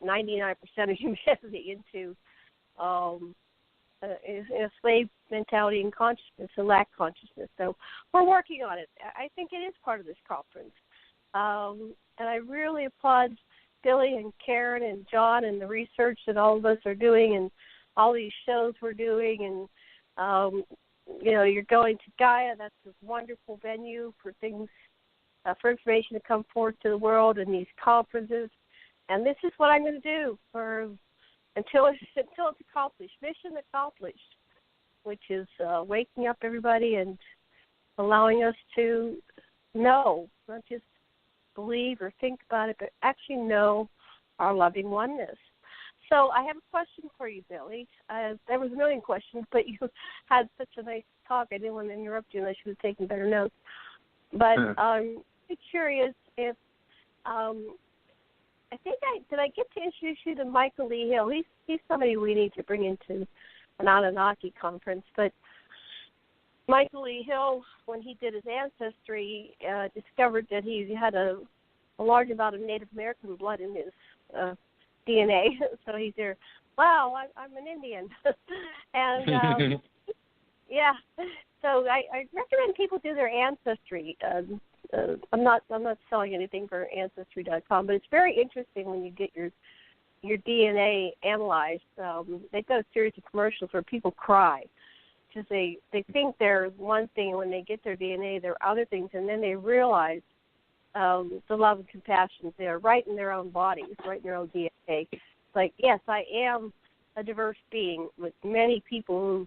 99% of humanity into a slave mentality and consciousness, a lack of consciousness. So we're working on it. I think it is part of this conference. And I really applaud Billy and Karen and John and the research that all of us are doing and all these shows we're doing. And, you're going to Gaia. That's a wonderful venue for things, for information to come forth to the world and these conferences. And this is what I'm going to do until it's accomplished, mission accomplished, which is waking up everybody and allowing us to know, not just believe or think about it, but actually know our loving oneness. So I have a question for you, Billy. There was a million questions, but you had such a nice talk. I didn't want to interrupt you unless you were taking better notes. But I'm curious if did I get to introduce you to Michael Lee Hill? He's somebody we need to bring into an Anunnaki conference. But Michael Lee Hill, when he did his ancestry, discovered that he had a large amount of Native American blood in his DNA. So he's there, wow, I'm an Indian. And, yeah, so I recommend people do their ancestry. I'm not selling anything for Ancestry.com, but it's very interesting when you get your DNA analyzed. They've got a series of commercials where people cry because they think they're one thing, and when they get their DNA, they're other things, and then they realize the love and compassion there, right in their own bodies, right in their own DNA. It's like, yes, I am a diverse being with many people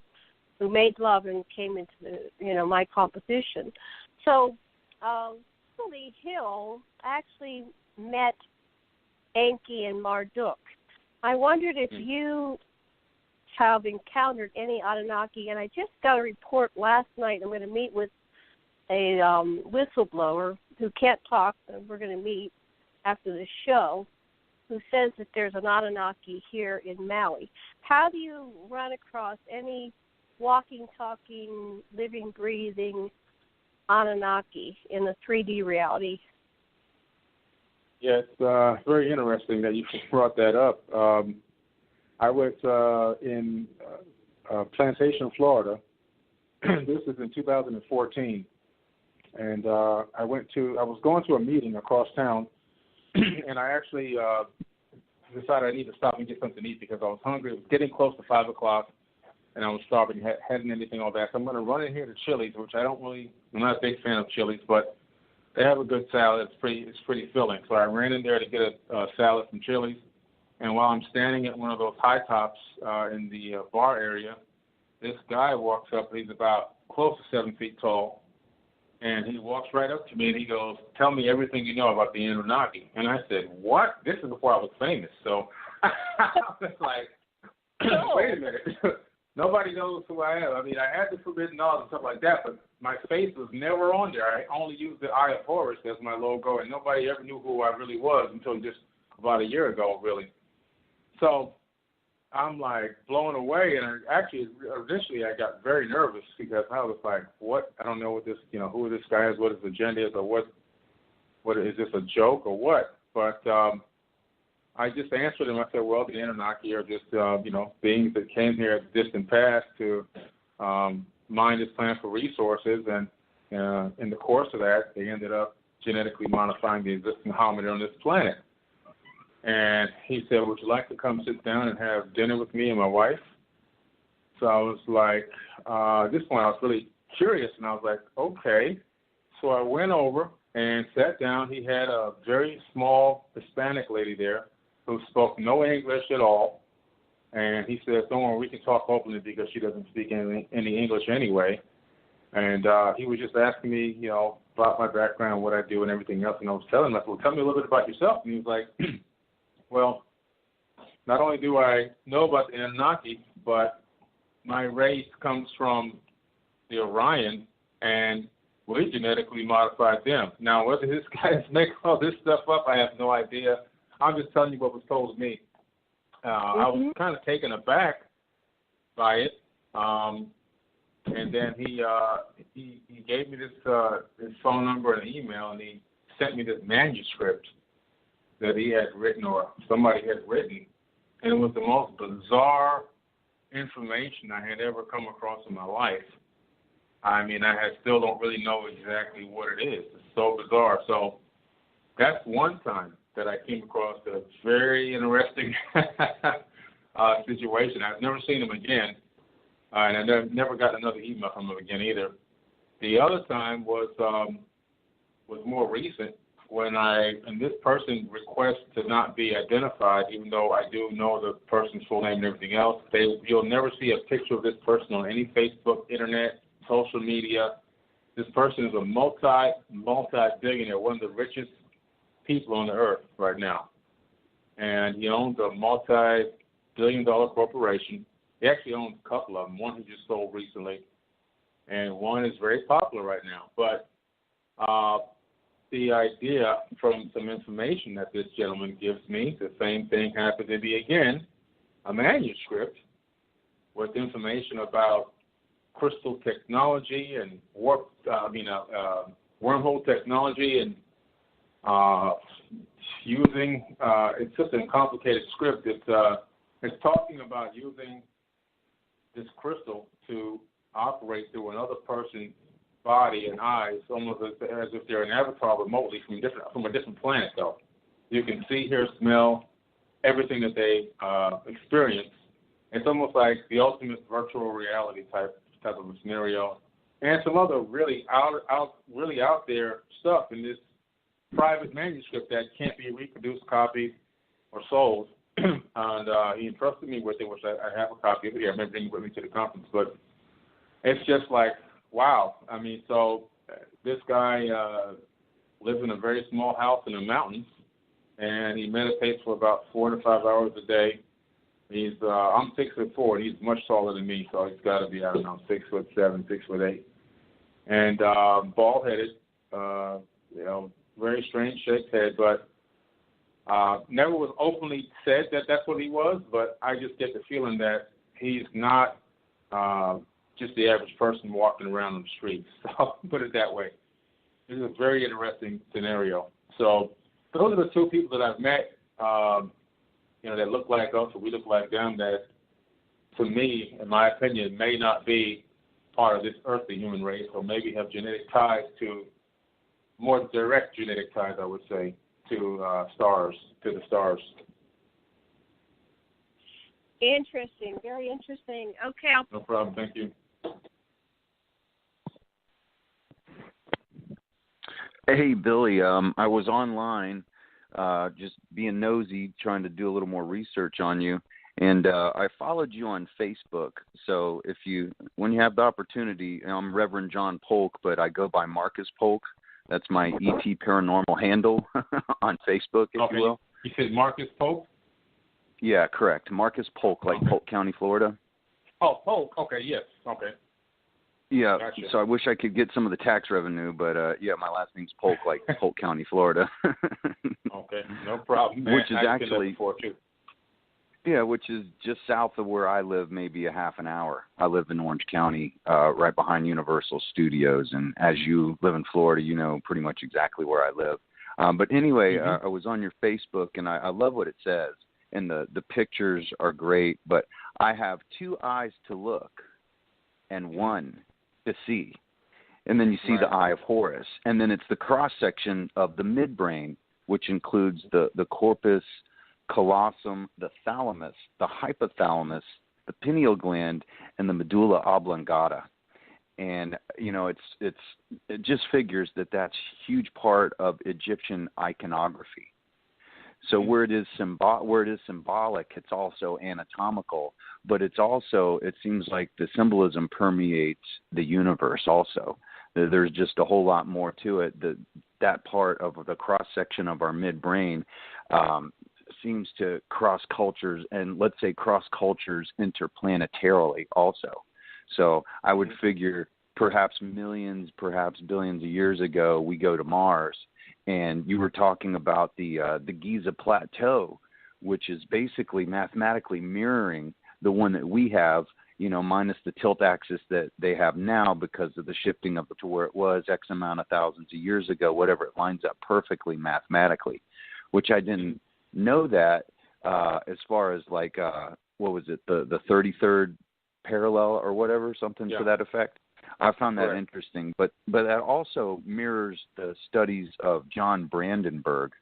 who made love and came into my composition. So Lee Hill actually met Enki and Marduk. I wondered if you have encountered any Anunnaki, and I just got a report last night. I'm going to meet with a whistleblower who can't talk, and we're going to meet after the show, who says that there's an Anunnaki here in Maui. How do you run across any walking, talking, living, breathing Anunnaki in the 3D reality? Yeah, it's very interesting that you brought that up. I was in Plantation, Florida. This is in 2014. and I was going to a meeting across town, and I actually decided I needed to stop and get something to eat because I was hungry. It was getting close to 5 o'clock, and I was starving, hadn't anything all that. So I'm going to run in here to Chili's, which I'm not a big fan of Chili's, but they have a good salad. It's pretty filling. So I ran in there to get a salad from Chili's, and while I'm standing at one of those high tops in the bar area, this guy walks up. He's about close to 7 feet tall, and he walks right up to me, and he goes, "Tell me everything you know about the Anunnaki." And I said, "What?" This is before I was famous. So I was like, wait a minute. Nobody knows who I am. I mean, I had the forbidden knowledge and stuff like that, but my face was never on there. I only used the Eye of Horus as my logo, and nobody ever knew who I really was until just about a year ago, really. So I'm like blown away, and initially I got very nervous because I was like, "What? I don't know what this, who this guy is, what his agenda is, or what is this a joke or what?" But I just answered him. I said, "Well, the Anunnaki are just beings that came here at the distant past to mine this planet for resources, and in the course of that, they ended up genetically modifying the existing hominid on this planet." And he said, "Would you like to come sit down and have dinner with me and my wife?" So I was like, at this point I was really curious, and I was like, okay. So I went over and sat down. He had a very small Hispanic lady there who spoke no English at all. And he said, "Don't worry, we can talk openly because she doesn't speak any English anyway." And he was just asking me, about my background, what I do, and everything else. And I was telling him, I said, "Well, tell me a little bit about yourself." And he was like, "Well, not only do I know about the Anunnaki, but my race comes from the Orion, and we genetically modified them." Now, whether this guy is making all this stuff up, I have no idea. I'm just telling you what was told to me. I was kind of taken aback by it, and then he gave me this his phone number and email, and he sent me this manuscript that he had written or somebody had written, and it was the most bizarre information I had ever come across in my life. I mean, still don't really know exactly what it is. It's so bizarre. So that's one time that I came across a very interesting situation. I've never seen him again, and I never got another email from him again either. The other time was more recent, and this person requests to not be identified, even though I do know the person's full name and everything else. You'll never see a picture of this person on any Facebook, internet, social media. This person is a multi-billionaire, one of the richest people on the earth right now. And he owns a multi-billion-dollar corporation. He actually owns a couple of them. One he just sold recently, and one is very popular right now. But the idea from some information that this gentleman gives me, the same thing happened to be again a manuscript with information about crystal technology and wormhole technology, and using it's just a complicated script. It's talking about using this crystal to operate through another person's body and eyes, almost as if they're an avatar remotely from a different planet. Though you can see, hear, smell everything that they experience. It's almost like the ultimate virtual reality type of a scenario, and some other really out there stuff in this private manuscript that can't be reproduced, copied, or sold. And he entrusted me with it, which I have a copy of it here. I may bring it with me to the conference, but it's just like, wow. I mean, so this guy lives in a very small house in the mountains, and he meditates for about 4 to 5 hours a day. I'm 6'4", and he's much taller than me, so he's got to be, 6'7", 6'8", and bald-headed, very strange shaped head, but never was openly said that that's what he was, but I just get the feeling that he's not just the average person walking around on the streets. So put it that way. This is a very interesting scenario. So those are the two people that I've met, that look like us or we look like them, that, to me, in my opinion, may not be part of this earthly human race, or maybe have genetic ties to more direct genetic ties, I would say, to stars, to the stars. Interesting, very interesting. Okay. No problem. Thank you. Hey, Billy. I was online, just being nosy, trying to do a little more research on you, and I followed you on Facebook. So when you have the opportunity, I'm Reverend John Polk, but I go by Marcus Polk. That's my ET Paranormal handle on Facebook, if you will. You said Marcus Polk? Yeah, correct. Marcus Polk, like Polk County, Florida. Oh, Polk. Okay, yes. Okay. Yeah, Gotcha. So I wish I could get some of the tax revenue, but my last name's Polk, like Polk County, Florida. Okay, no problem. Man. Which is actually, which is just south of where I live, maybe a half an hour. I live in Orange County, right behind Universal Studios, and as you live in Florida, you know pretty much exactly where I live. But anyway, I was on your Facebook, and I love what it says, and the pictures are great, but I have 2 eyes to look and 1 to see. And then you see the Eye of Horus. And then it's the cross-section of the midbrain, which includes the corpus callosum, the thalamus, the hypothalamus, the pineal gland, and the medulla oblongata. And, you know, it just figures that that's a huge part of Egyptian iconography. So where it is symbolic, it's also anatomical, but it's also, it seems like the symbolism permeates the universe also. There's just a whole lot more to it. That part of the cross-section of our midbrain seems to cross cultures, and let's say cross cultures interplanetarily also. So I would figure perhaps millions, perhaps billions of years ago, we go to Mars. And you were talking about the Giza plateau, which is basically mathematically mirroring the one that we have, you know, minus the tilt axis that they have now because of the shifting of it to where it was X amount of thousands of years ago, whatever. It lines up perfectly mathematically, which I didn't know that as far as like, what was it, the 33rd parallel or whatever, something to that effect. I found that interesting, but that also mirrors the studies of John Brandenburg,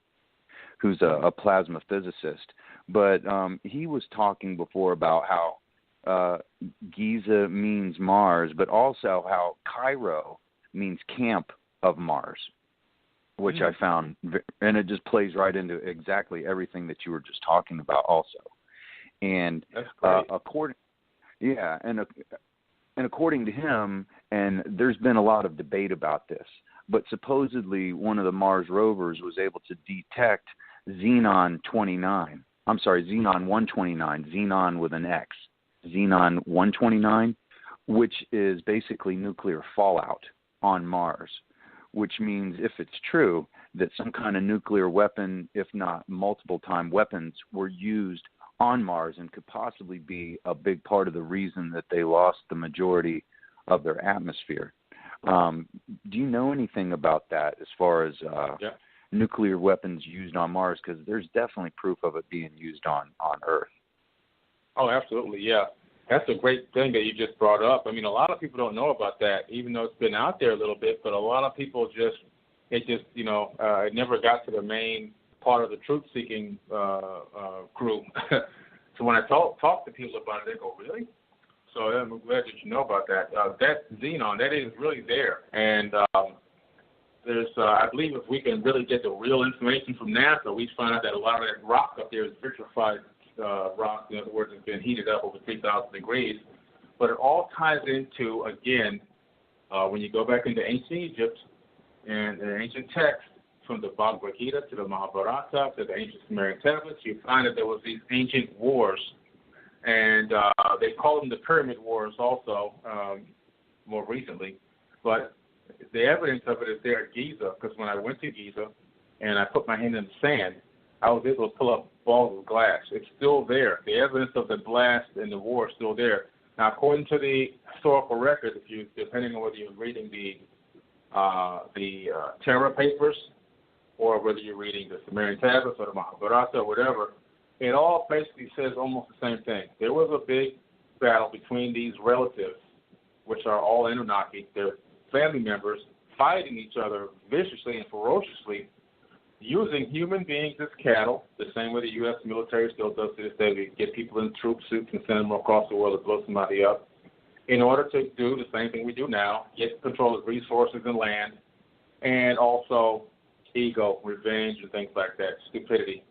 who's a plasma physicist. But he was talking before about how Giza means Mars, but also how Cairo means camp of Mars, which I found, and it just plays right into exactly everything that you were just talking about also. And according to him, and there's been a lot of debate about this, but supposedly one of the Mars rovers was able to detect Xenon 129, Xenon with an X, Xenon 129, which is basically nuclear fallout on Mars, which means, if it's true, that some kind of nuclear weapon, if not multiple-time weapons, were used on Mars and could possibly be a big part of the reason that they lost the majority of their atmosphere. Do you know anything about that as far as nuclear weapons used on Mars? Because there's definitely proof of it being used on Earth. Oh, absolutely, yeah. That's a great thing that you just brought up. I mean, a lot of people don't know about that, even though it's been out there a little bit, but a lot of people it never got to the main part of the truth-seeking crew. So when I talk to people about it, they go, really? So I'm glad that you know about that. That xenon, that is really there. And there's, I believe if we can really get the real information from NASA, we find out that a lot of that rock up there is vitrified rock. In other words, it's been heated up over 3,000 degrees. But it all ties into, again, when you go back into ancient Egypt and the ancient texts, from the Bhagavad Gita to the Mahabharata to the ancient Sumerian tablets, you find that there was these ancient wars. And they call them the Pyramid Wars also more recently. But the evidence of it is there at Giza, because when I went to Giza and I put my hand in the sand, I was able to pull up balls of glass. It's still there. The evidence of the blast and the war is still there. Now, according to the historical record, depending on whether you're reading the Terra papers or whether you're reading the Sumerian tablets or the Mahabharata or whatever, it all basically says almost the same thing. There was a big battle between these relatives, which are all Anunnaki. They're family members fighting each other viciously and ferociously, using human beings as cattle, the same way the U.S. military still does to this day. We get people in troop suits and send them across the world to blow somebody up, in order to do the same thing we do now, get control of resources and land, and also ego, revenge, and things like that, stupidity.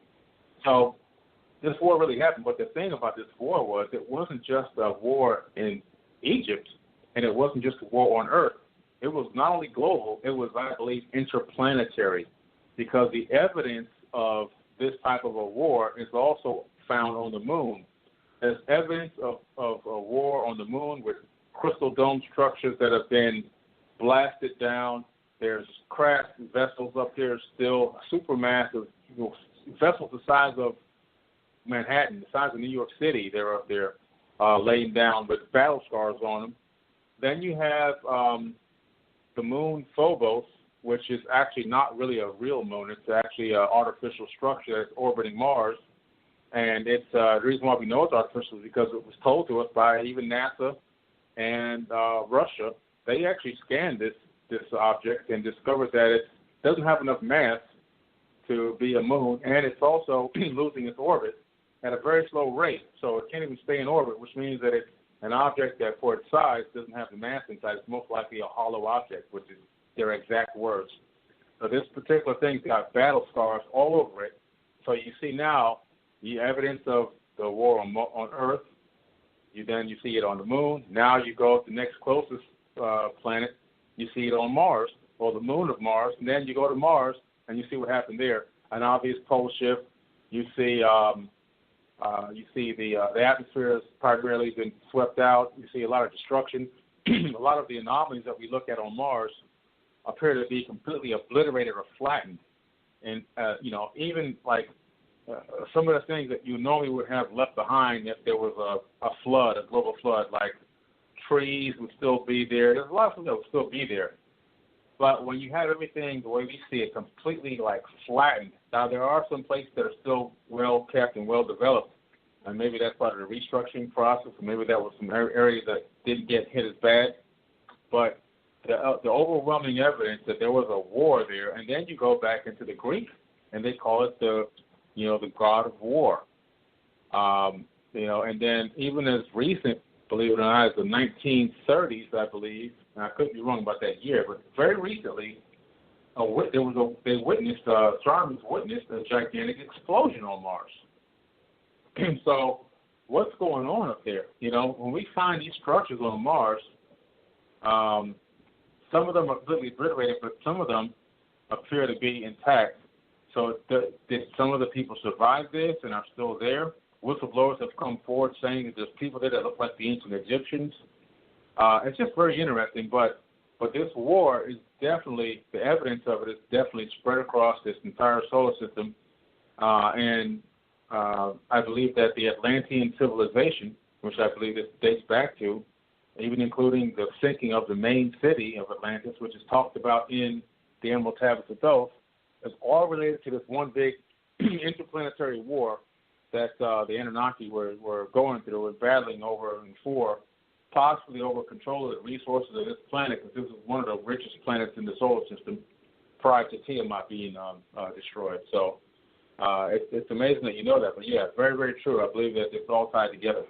So this war really happened, but the thing about this war was it wasn't just a war in Egypt, and it wasn't just a war on Earth. It was not only global, it was, I believe, interplanetary, because the evidence of this type of a war is also found on the moon. There's evidence of a war on the moon with crystal dome structures that have been blasted down. There's craft vessels up there still, supermassive vessels the size of Manhattan, the size of New York City. They're up there laying down with battle scars on them. Then you have the moon Phobos, which is actually not really a real moon. It's actually an artificial structure that's orbiting Mars. And it's the reason why we know it's artificial is because it was told to us by even NASA and Russia. They actually scanned this object and discovered that it doesn't have enough mass to be a moon, and it's also losing its orbit at a very slow rate. So it can't even stay in orbit, which means that it's an object that, for its size, doesn't have the mass inside. It's most likely a hollow object, which is their exact words. So this particular thing's got battle scars all over it. So you see now the evidence of the war on Earth. You see it on the moon. Now you go to the next closest planet. You see it on Mars, or the moon of Mars. And then you go to Mars, and you see what happened there. An obvious pole shift. You see the atmosphere has primarily been swept out. You see a lot of destruction. A lot of the anomalies that we look at on Mars appear to be completely obliterated or flattened. And, even like some of the things that you normally would have left behind if there was a flood, a global flood, like trees would still be there. There's a lot of things that would still be there. But when you have everything the way we see it, completely like flattened, now there are some places that are still well kept and well developed, and maybe that's part of the restructuring process, or maybe that was some areas that didn't get hit as bad. But the overwhelming evidence that there was a war there, and then you go back into the Greek, and they call it the god of war. And then even as recent, believe it or not, as the 1930s, I believe, and I could be wrong about that year, but very recently, astronomers witnessed a gigantic explosion on Mars. So what's going on up there? When we find these structures on Mars, some of them are completely obliterated, but some of them appear to be intact. So did some of the people survive this and are still there? Whistleblowers have come forward saying that there's people there that look like the ancient Egyptians. It's just very interesting, but this war is definitely, the evidence of it is definitely spread across this entire solar system. And I believe that the Atlantean civilization, which I believe this dates back to, even including the sinking of the main city of Atlantis, which is talked about in the Emerald Tablets of Thoth, is all related to this one big interplanetary war that the Anunnaki were going through and battling over and for, possibly over control of the resources of this planet, because this is one of the richest planets in the solar system prior to Tiamat being destroyed. So it's amazing that you know that. But, yeah, very, very true. I believe that it's all tied together.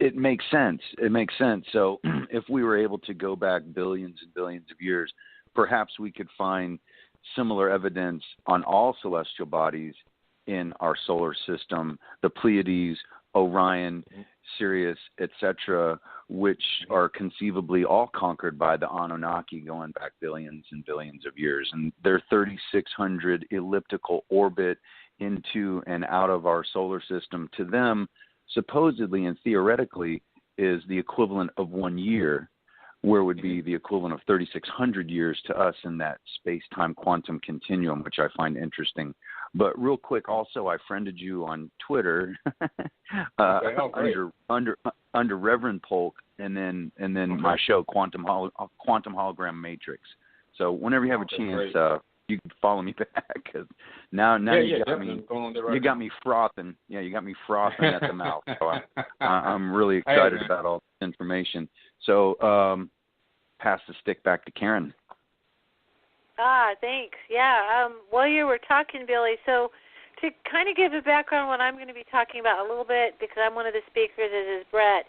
It makes sense. It makes sense. So if we were able to go back billions and billions of years, perhaps we could find similar evidence on all celestial bodies in our solar system, the Pleiades, Orion, Sirius, etc., which are conceivably all conquered by the Anunnaki going back billions and billions of years. And their 3,600 elliptical orbit into and out of our solar system, to them, supposedly and theoretically, is the equivalent of 1 year, where would be the equivalent of 3,600 years to us in that space-time quantum continuum, which I find interesting. But real quick, also, I friended you on Twitter under Reverend Polk, and then my show, Quantum Hologram Matrix. So whenever you have a chance, you can follow me back, because now you got me frothing. Yeah, you got me frothing at the mouth. So I'm really excited about all this information. So pass the stick back to Karen. Thanks. Yeah. While you were talking, Billy, so to kind of give a background on what I'm going to be talking about a little bit, because I'm one of the speakers, as is Brett,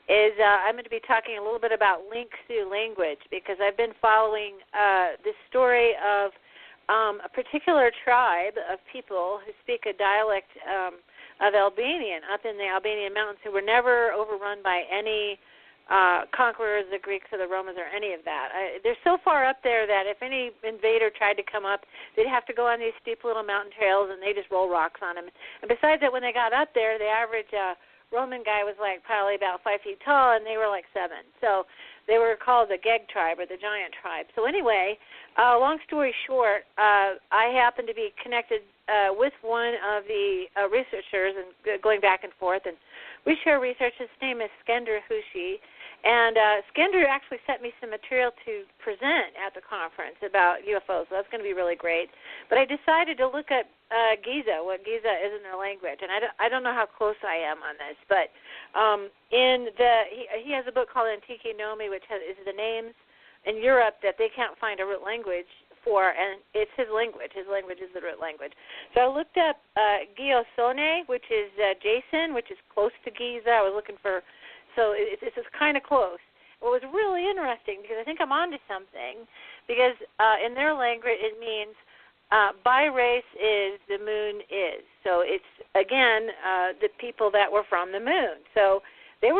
is I'm going to be talking a little bit about links through language, because I've been following this story of a particular tribe of people who speak a dialect of Albanian up in the Albanian mountains, who were never overrun by any conquerors, the Greeks or the Romans or any of that. They're so far up there that if any invader tried to come up, they'd have to go on these steep little mountain trails, and they just roll rocks on them. And besides that, when they got up there, the average Roman guy was like probably about 5 feet tall, and they were like 7. So they were called the Geg tribe, or the giant tribe. So anyway, long story short, I happened to be connected with one of the researchers, and going back and forth, and we share research. His name is Skender Hushi. And Skender actually sent me some material to present at the conference about UFOs, so that's going to be really great. But I decided to look at Giza, what Giza is in their language, and I don't know how close I am on this, but he has a book called Antiki Nomi, which is the names in Europe that they can't find a root language for, and it's his language. His language is the root language. So I looked up Giosone, which is Jason, which is close to Giza. I was looking for. So it's kind of close. What was really interesting, because I think I'm onto something, because in their language it means by race is the moon is. So it's, again, the people that were from the moon. So they're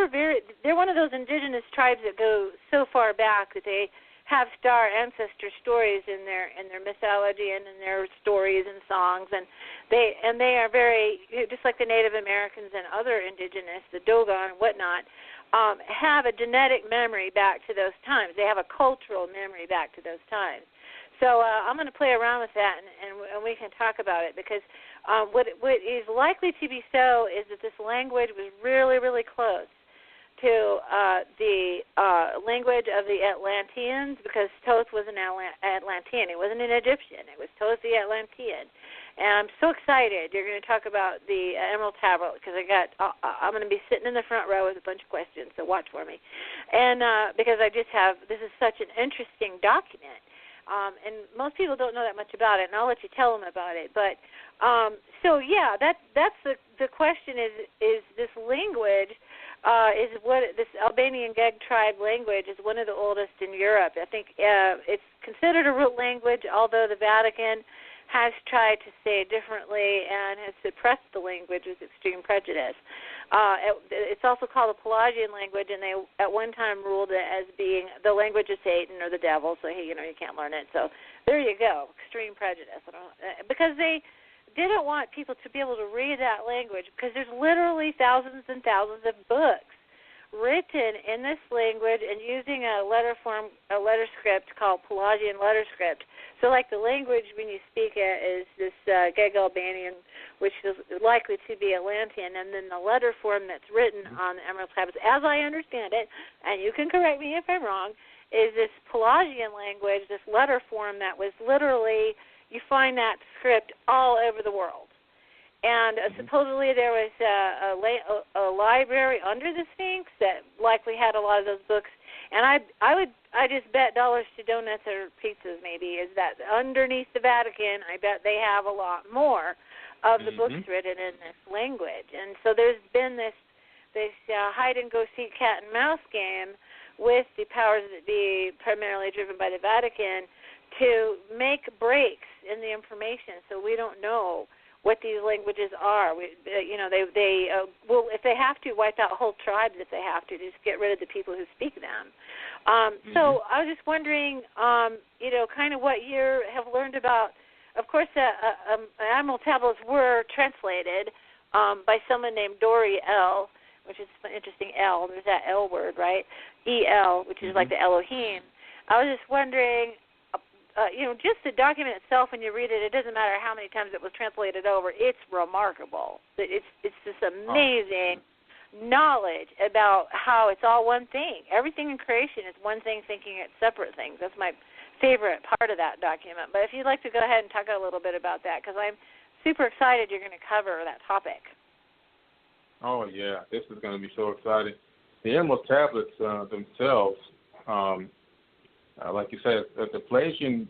one of those indigenous tribes that go so far back that they have star ancestor stories in their mythology and in their stories and songs, and they are very, just like the Native Americans and other indigenous, the Dogon and whatnot, have a genetic memory back to those times. They have a cultural memory back to those times. So I'm going to play around with that, and we can talk about it, because what is likely to be so is that this language was really, really close to the language of the Atlanteans, because Thoth was an Atlantean. It wasn't an Egyptian. It was Thoth the Atlantean. And I'm so excited. You're going to talk about the Emerald Tablet, because I'm going to be sitting in the front row with a bunch of questions, so watch for me. And because this is such an interesting document. And most people don't know that much about it, and I'll let you tell them about it. But so yeah, that's the question is this language is what this Albanian Geg tribe language is one of the oldest in Europe. I think it's considered a root language, although the Vatican has tried to say it differently and has suppressed the language with extreme prejudice. It's also called the Pelagian language, and they at one time ruled it as being the language of Satan or the devil, so hey, you can't learn it. So there you go, extreme prejudice. Because they didn't want people to be able to read that language, because there's literally thousands and thousands of books written in this language and using a letter script called Pelagian letter script. So like the language when you speak it is this Geg Albanian, which is likely to be Atlantean, and then the letter form that's written on the Emerald Tablets, as I understand it, and you can correct me if I'm wrong, is this Pelagian language, this letter form that was literally, you find that script all over the world. And supposedly there was a library under the Sphinx that likely had a lot of those books. And I just bet dollars to donuts or pizzas maybe is that underneath the Vatican, I bet they have a lot more of the books written in this language. And so there's been this hide and go seek cat and mouse game with the powers that be, primarily driven by the Vatican, to make breaks in the information so we don't know what these languages are. They will, if they have to, wipe out whole tribes if they have to just get rid of the people who speak them. So I was just wondering, kind of what you have learned about. Of course, Emerald Tablets were translated by someone named Dori L, which is an interesting L. There's that L word, right? E-L, which is like the Elohim. I was just wondering, just the document itself, when you read it, it doesn't matter how many times it was translated over. It's remarkable. It's this amazing knowledge about how it's all one thing. Everything in creation is one thing thinking it's separate things. That's my favorite part of that document. But if you'd like to go ahead and talk a little bit about that, because I'm super excited you're going to cover that topic. Oh, yeah. This is going to be so exciting. the Emerald Tablets themselves, like you said, the Pelagian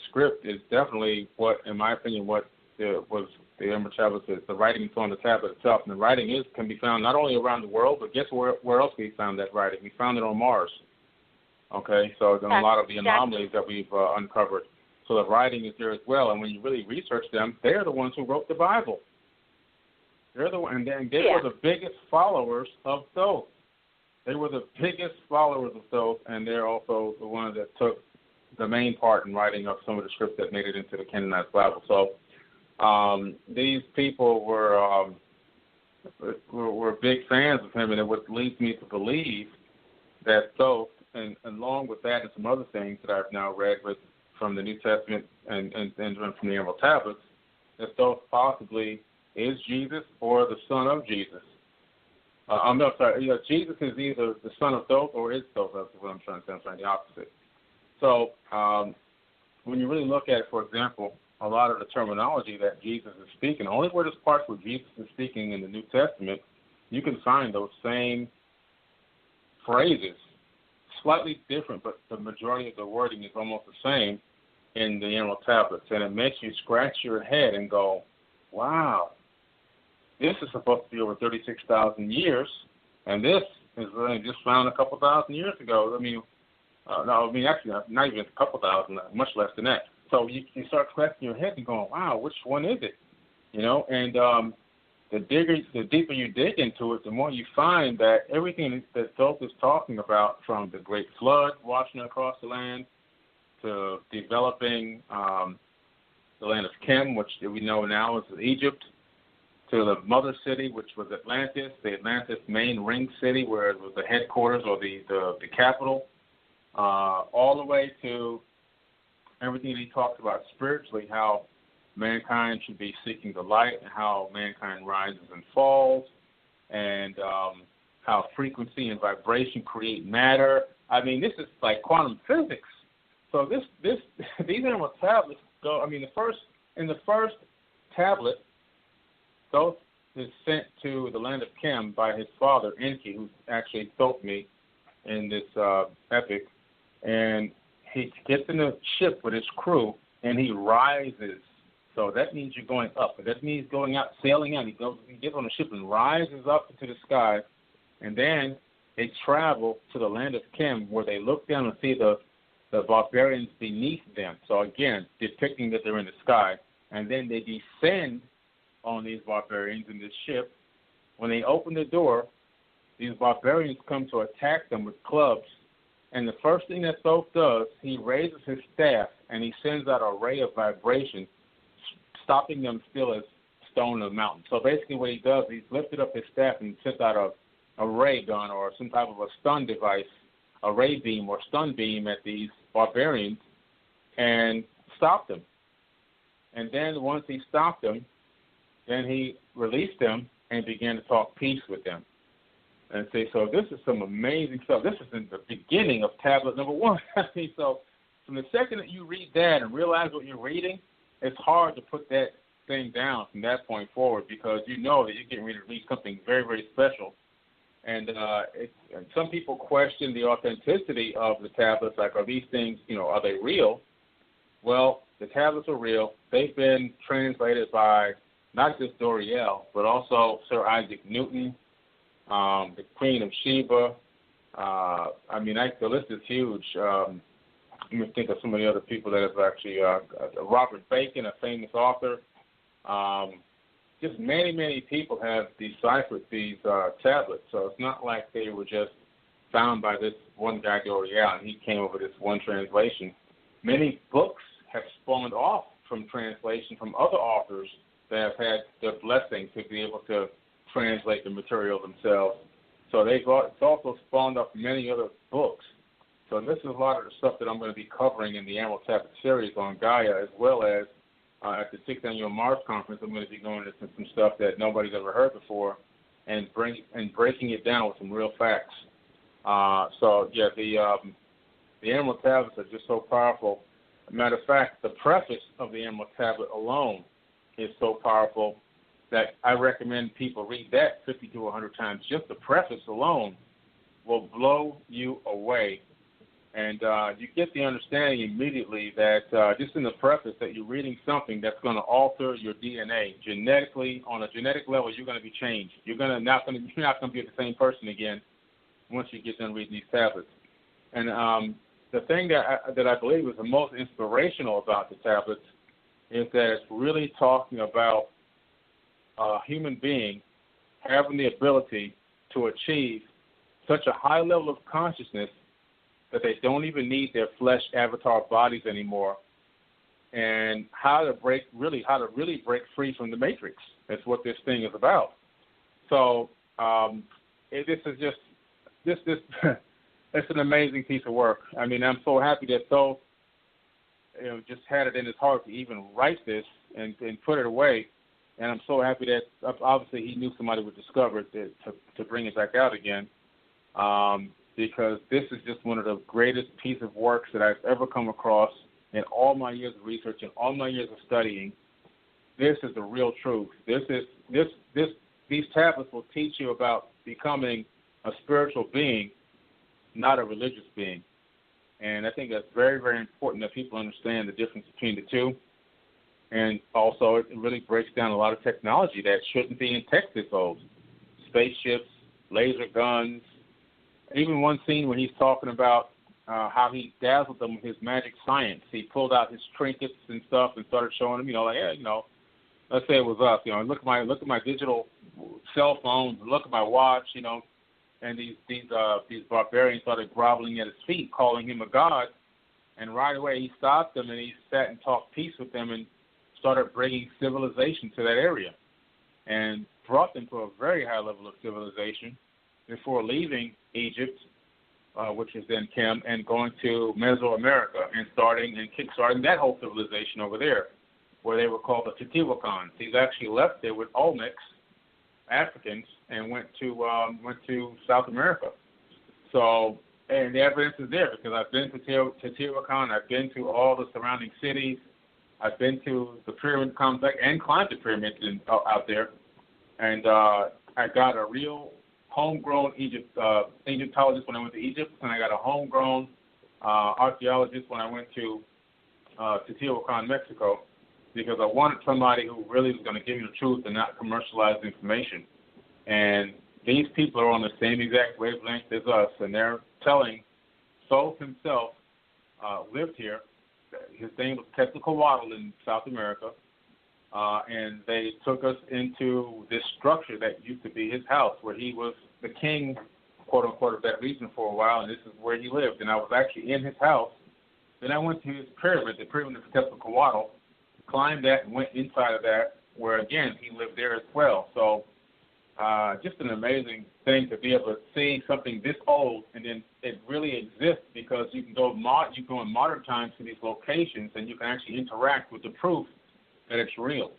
script is definitely what, in my opinion, was the Emerald Tablets is. The writing is on the tablet itself, and the writing can be found not only around the world, but guess where else we found that writing? We found it on Mars. Okay, so a lot of the anomalies that we've uncovered. So the writing is there as well, and when you really research them, they're the ones who wrote the Bible. They're the one, and they were the biggest followers of Thoth. They were the biggest followers of Thoth, and they're also the ones that took the main part in writing up some of the scripts that made it into the canonized Bible. So these people were big fans of him, and it would lead me to believe that Thoth, and along with that and some other things that I've now read from the New Testament and from the Emerald Tablets, that Thoth possibly is Jesus or the son of Jesus. No, sorry. Jesus is either the son of Thoth or is Thoth. That's what I'm trying to say. I'm trying the opposite. So when you really look at it, for example, a lot of the terminology that Jesus is speaking, only where there's parts where Jesus is speaking in the New Testament, you can find those same phrases, slightly different, but the majority of the wording is almost the same in the Emerald Tablets. And it makes you scratch your head and go, wow, this is supposed to be over 36,000 years, and this is really just found a couple thousand years ago. Actually, not even a couple thousand, much less than that. So you start scratching your head and going, wow, which one is it? And the deeper you dig into it, the more you find that everything that Thoth is talking about, from the Great Flood washing across the land to developing the land of Chem, which we know now is Egypt, to the mother city, which was Atlantis, the Atlantis main ring city where it was the headquarters or the capital, all the way to everything he talked about spiritually, how mankind should be seeking the light and how mankind rises and falls, and how frequency and vibration create matter. I mean, this is like quantum physics. So these Emerald Tablets go. I mean, in the first tablet, Thoth is sent to the land of Chem by his father Enki, who actually told me in this epic, and he gets in a ship with his crew and he rises. So that means you're going up. That means going out, sailing out. He gets on a ship and rises up into the sky, and then they travel to the land of Chem, where they look down and see the barbarians beneath them. So again, depicting that they're in the sky, and then they descend on these barbarians in this ship. When they open the door, these barbarians come to attack them with clubs. And the first thing that Thoth does, he raises his staff and he sends out a ray of vibration, stopping them still as stone on the mountain. So basically what he does, he's lifted up his staff and sent out a ray gun or some type of a stun device, a ray beam or stun beam at these barbarians, and stopped them. And then once he stopped them, then he released them and began to talk peace with them. And say, so this is some amazing stuff. This is in the beginning of tablet number 1. I mean, so from the second that you read that and realize what you're reading, it's hard to put that thing down from that point forward, because you know that you're getting ready to read something very, very special. And some people question the authenticity of the tablets, like, are these things, are they real? Well, the tablets are real. They've been translated by not just Doriel, but also Sir Isaac Newton, the Queen of Sheba. The list is huge. Let me think of some of the other people that have actually, Robert Bacon, a famous author. Just many, many people have deciphered these tablets. So it's not like they were just found by this one guy, Doriel, and he came over this one translation. Many books have spawned off from translation from other authors that have had the blessing to be able to translate the material themselves. So it's also spawned off many other books. So this is a lot of the stuff that I'm going to be covering in the Emerald Tablet series on Gaia, as well as at the 6th Annual Mars Conference. I'm going to be going into some stuff that nobody's ever heard before, and breaking it down with some real facts. The Emerald Tablets are just so powerful. Matter of fact, the preface of the Emerald Tablet alone is so powerful that I recommend people read that 50 to 100 times. Just the preface alone will blow you away. And you get the understanding immediately that just in the preface that you're reading something that's going to alter your DNA genetically. On a genetic level, you're going to be changed. You're not going to be the same person again once you get done reading these tablets. And the thing that I believe is the most inspirational about the tablets is that it's really talking about a human being having the ability to achieve such a high level of consciousness that they don't even need their flesh avatar bodies anymore, and how to really break free from the matrix. That's what this thing is about. So this is just it's an amazing piece of work. I mean, I'm so happy that Thoth just had it in his heart to even write this and put it away. And I'm so happy that obviously he knew somebody would discover it to bring it back out again. Because this is just one of the greatest pieces of works that I've ever come across in all my years of research and all my years of studying. This is the real truth. These tablets will teach you about becoming a spiritual being, not a religious being. And I think that's very, very important that people understand the difference between the two. And also, it really breaks down a lot of technology that shouldn't be in tech this old. Spaceships, laser guns. Even one scene where he's talking about how he dazzled them with his magic science. He pulled out his trinkets and stuff and started showing them, let's say it was us, look at my digital cell phone, look at my watch, and these barbarians started groveling at his feet, calling him a god. And right away he stopped them and he sat and talked peace with them and started bringing civilization to that area and brought them to a very high level of civilization before leaving Egypt, which is then Kim, and going to Mesoamerica and kickstarting that whole civilization over there, where they were called the Teotihuacans. He's actually left there with Olmecs, Africans, and went to South America. So, and the evidence is there because I've been to Teotihuacan, I've been to all the surrounding cities, I've been to the pyramid complex and climbed the pyramids out there, and I got a real homegrown Egyptologist when I went to Egypt, and I got a homegrown archaeologist when I went to Teotihuacan, Mexico, because I wanted somebody who really was going to give me the truth and not commercialize the information. And these people are on the same exact wavelength as us, and they're telling Thoth himself lived here. His name was Quetzalcoatl in South America. And they took us into this structure that used to be his house, where he was the king, quote unquote, of that region for a while, and this is where he lived. And I was actually in his house. Then I went to his pyramid, the pyramid of Quetzalcoatl, climbed that and went inside of that, where again he lived there as well. So just an amazing thing to be able to see something this old, and then it really exists because you can go in modern times to these locations, and you can actually interact with the proof that it's real.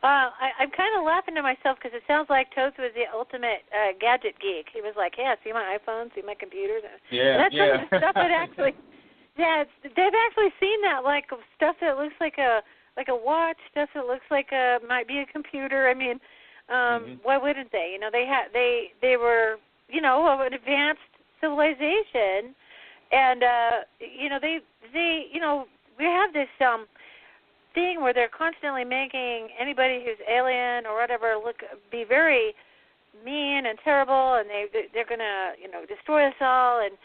I'm kind of laughing to myself because it sounds like Thoth was the ultimate gadget geek. He was like, "Yeah, see my iPhone, see my computers." Yeah, that's some of the stuff that actually, they've actually seen that, like stuff that looks like a watch, stuff that looks like might be a computer. I mean, why wouldn't they? They were of an advanced civilization, and we have this thing where they're constantly making anybody who's alien or whatever be very mean and terrible, and they're going to destroy us all. And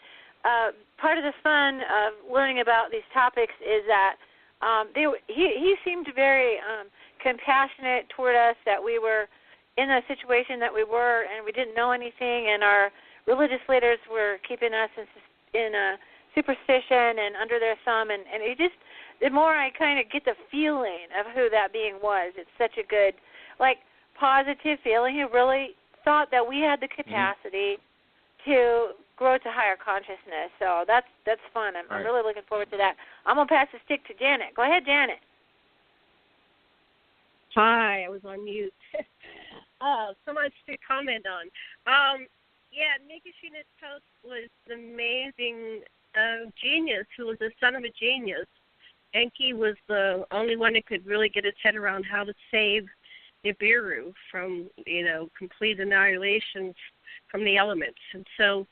part of the fun of learning about these topics is that he seemed very compassionate toward us, that we were in the situation that we were and we didn't know anything, and our religious leaders were keeping us in superstition and under their thumb, and it just, the more I kind of get the feeling of who that being was, it's such a good, positive feeling. He really thought that we had the capacity to grow to higher consciousness. So that's fun. I'm really looking forward to that. I'm going to pass the stick to Janet. Go ahead, Janet. Hi, I was on mute. So much to comment on. Nikishina Thoth was an amazing genius who was the son of a genius. Enki was the only one that could really get his head around how to save Nibiru from, complete annihilation from the elements. And so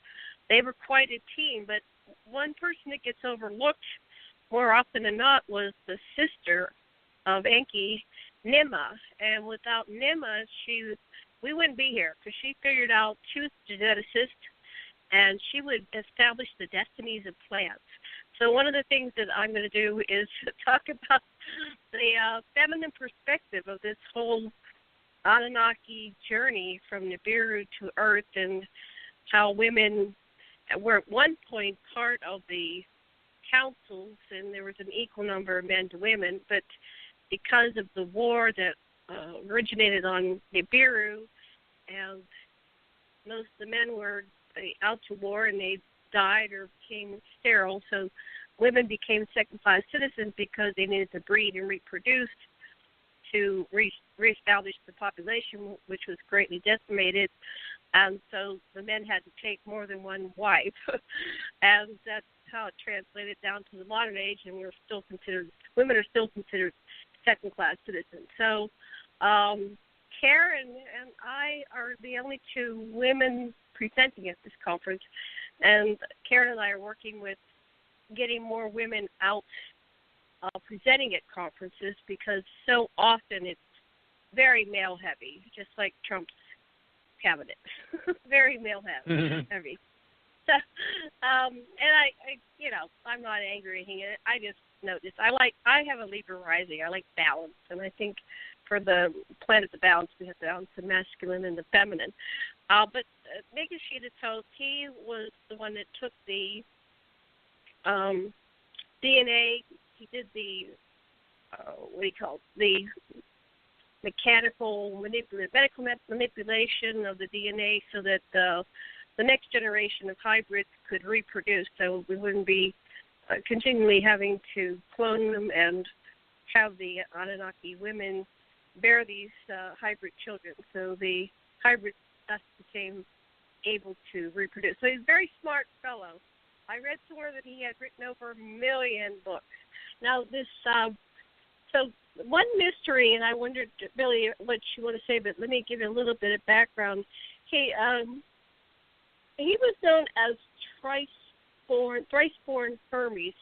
they were quite a team, but one person that gets overlooked more often than not was the sister of Enki, Nima. And without Nima, we wouldn't be here, because she figured out she was a geneticist, and she would establish the destinies of plants. So one of the things that I'm going to do is talk about the feminine perspective of this whole Anunnaki journey from Nibiru to Earth, and how women were at one point part of the councils, and there was an equal number of men to women, but because of the war that originated on Nibiru, and most of the men were out to war and they died or became sterile, so women became second-class citizens because they needed to breed and reproduce to reestablish the population, which was greatly decimated. And so the men had to take more than one wife, and that's how it translated down to the modern age, and women are still considered second-class citizens. So Karen and I are the only two women presenting at this conference, and Karen and I are working with getting more women out presenting at conferences, because so often it's very male-heavy, just like Trump's cabinet. Very male-heavy. So, and I'm not angry at it. I just noticed. I have a Libra rising. I like balance, and I think for the planet of balance, we have to balance the masculine and the feminine. But Mikishita Toth, he was the one that took the DNA. He did the the medical manipulation of the DNA, so that the next generation of hybrids could reproduce, so we wouldn't be continually having to clone them and have the Anunnaki women bear these hybrid children. So the hybrids thus became able to reproduce. So he's a very smart fellow. I read somewhere that he had written over 1 million books. Now this, so one mystery, and I wondered, Billy, what you want to say, but let me give you a little bit of background. He was known as thrice-born Hermes.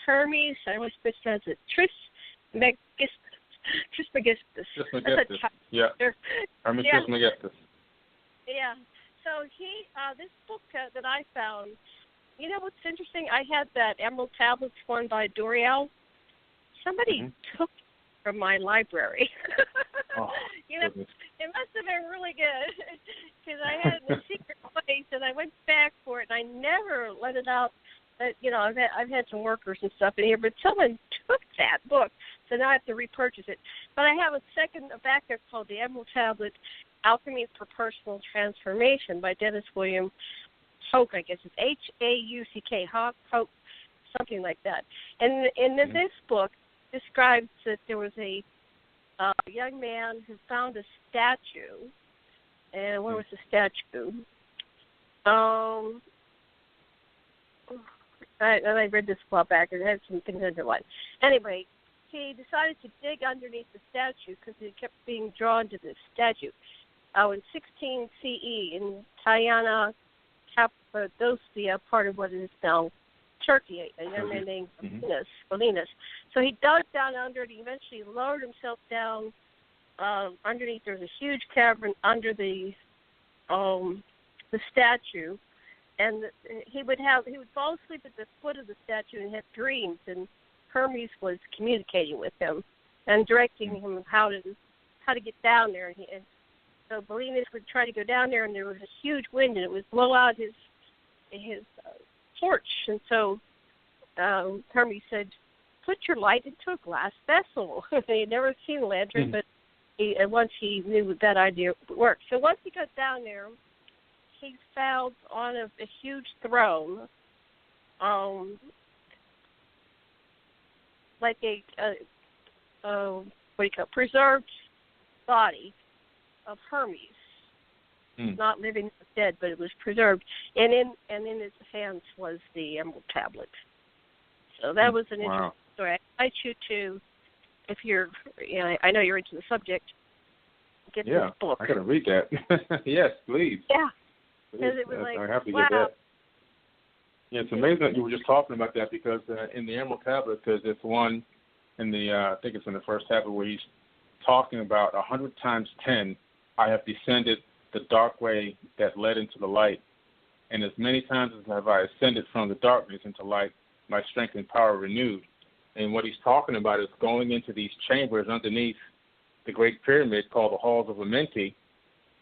Hermes, I always mispronounce it, Trismegistus. Trismegistus. Yeah. Hermes Trismegistus. Yeah. So this book that I found, you know what's interesting? I had that Emerald Tablets one by Dorial. Somebody took it from my library. Goodness. It must have been really good, because I had it in a secret place, and I went back for it, and I never let it out. I've had some workers and stuff in here, but someone took that book, so now I have to repurchase it. But I have a backup called The Emerald Tablet, Alchemy for Personal Transformation by Dennis William Hoke, I guess it's H-A-U-C-K, Hoke, something like that. And this book describes that there was a young man who found a statue. And where was the statue? I read this a while back. It had some things underlined. Anyway, he decided to dig underneath the statue because he kept being drawn to this statue. In 16 CE, in Tyana, Cappadocia, part of what is now Turkey, a young man named Linus. So he dug down under it. He eventually lowered himself down underneath. There was a huge cavern under the statue, and he would fall asleep at the foot of the statue and have dreams. And Hermes was communicating with him and directing him how to get down there. And so Linus would try to go down there, and there was a huge wind, and it would blow out his torch. And so Hermes said, "Put your light into a glass vessel." He had never seen a lantern, but once he knew that idea would work. So once he got down there, he found on a huge throne, like a preserved body of Hermes. Not living, dead, but it was preserved. And in his hands was the Emerald Tablet. So that was an interesting story. I invite you to, if you're, I know you're into the subject, get this book. I got to read that. Yes, please. Yeah. Please. It was like, I have to wow. get that. Yeah, it's amazing that you were just talking about that because in the Emerald Tablet, there's this one in the, I think it's in the first tablet where he's talking about 100 times 10, I have descended the dark way that led into the light. And as many times as have I ascended from the darkness into light, my strength and power renewed. And what he's talking about is going into these chambers underneath the Great Pyramid called the Halls of Amenti,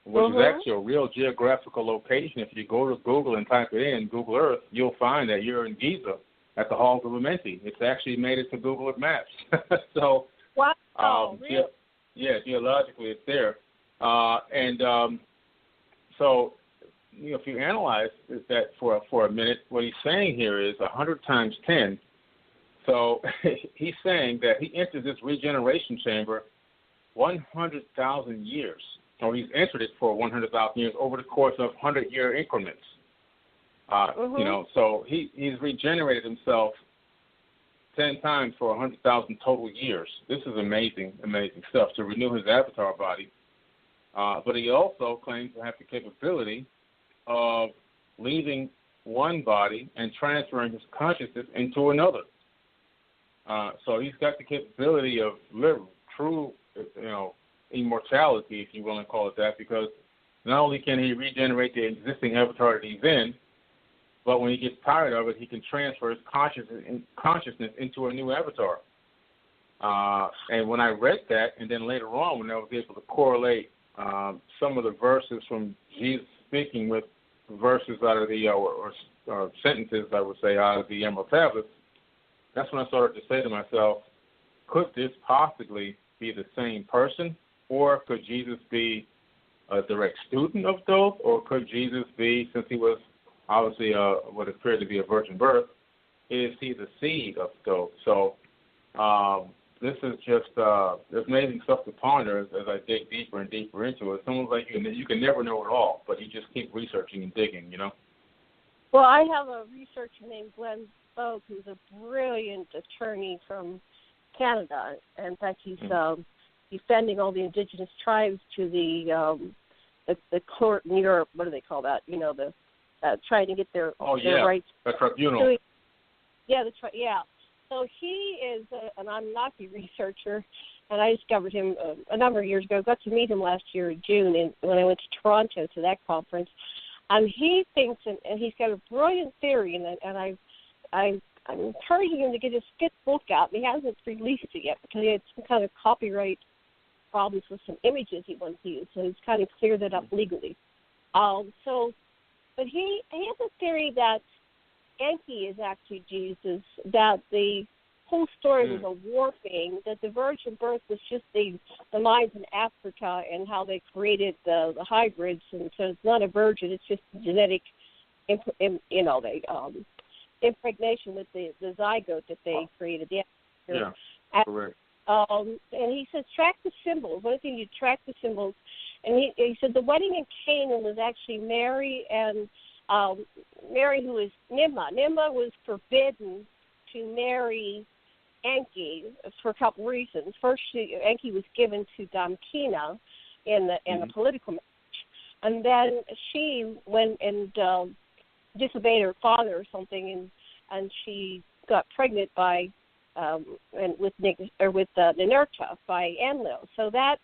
which is actually a real geographical location. If you go to Google and type it in, Google Earth, you'll find that you're in Giza at the Halls of Amenti. It's actually made it to Google Maps. So, wow, really? Geologically it's there. So, if you analyze that for a minute, what he's saying here is 100 times 10. So he's saying that he enters this regeneration chamber 100,000 years, or he's entered it for 100,000 years over the course of 100-year increments. So he's regenerated himself 10 times for 100,000 total years. This is amazing stuff to renew his avatar body. But he also claims to have the capability of leaving one body and transferring his consciousness into another. So he's got the capability of true, immortality, if you will, and call it that, because not only can he regenerate the existing avatar that he's in, but when he gets tired of it, he can transfer his consciousness into a new avatar. And when I read that, and then later on when I was able to correlate some of the verses from Jesus speaking with verses out of the, or sentences, I would say, out of the Emerald Tablets, that's when I started to say to myself, could this possibly be the same person? Or could Jesus be a direct student of Thoth? Or could Jesus be, since he was obviously what appeared to be a virgin birth, is he the seed of Thoth? So this is just there's amazing stuff to ponder as I dig deeper and deeper into it. It's almost like you can never know it all, but you just keep researching and digging, Well, I have a researcher named Glenn Spoke, who's a brilliant attorney from Canada. In fact, he's defending all the indigenous tribes to the court in Europe. What do they call that? Trying to get their rights. The tribunal. So he is an Anunnaki researcher, and I discovered him a number of years ago. Got to meet him last year in June when I went to Toronto to that conference. And he thinks, and he's got a brilliant theory, and I'm encouraging him to get his fifth book out. And he hasn't released it yet because he had some kind of copyright problems with some images he wanted to use. So he's kind of cleared that up legally. But he has a theory that Enki is actually Jesus, that the whole story was a warping, that the virgin birth was just the lines in Africa and how they created the hybrids, and so it's not a virgin, it's just genetic, impregnation with the zygote that they created. Correct. And he says, track the symbols. One thing, you track the symbols. And he said the wedding in Canaan was actually Mary and Mary, who is Nimma. Nimma was forbidden to marry Enki for a couple reasons. First, Enki was given to Damkina in the political marriage. And then she went and disobeyed her father or something, and she got pregnant by with Ninurta by Enlil. So that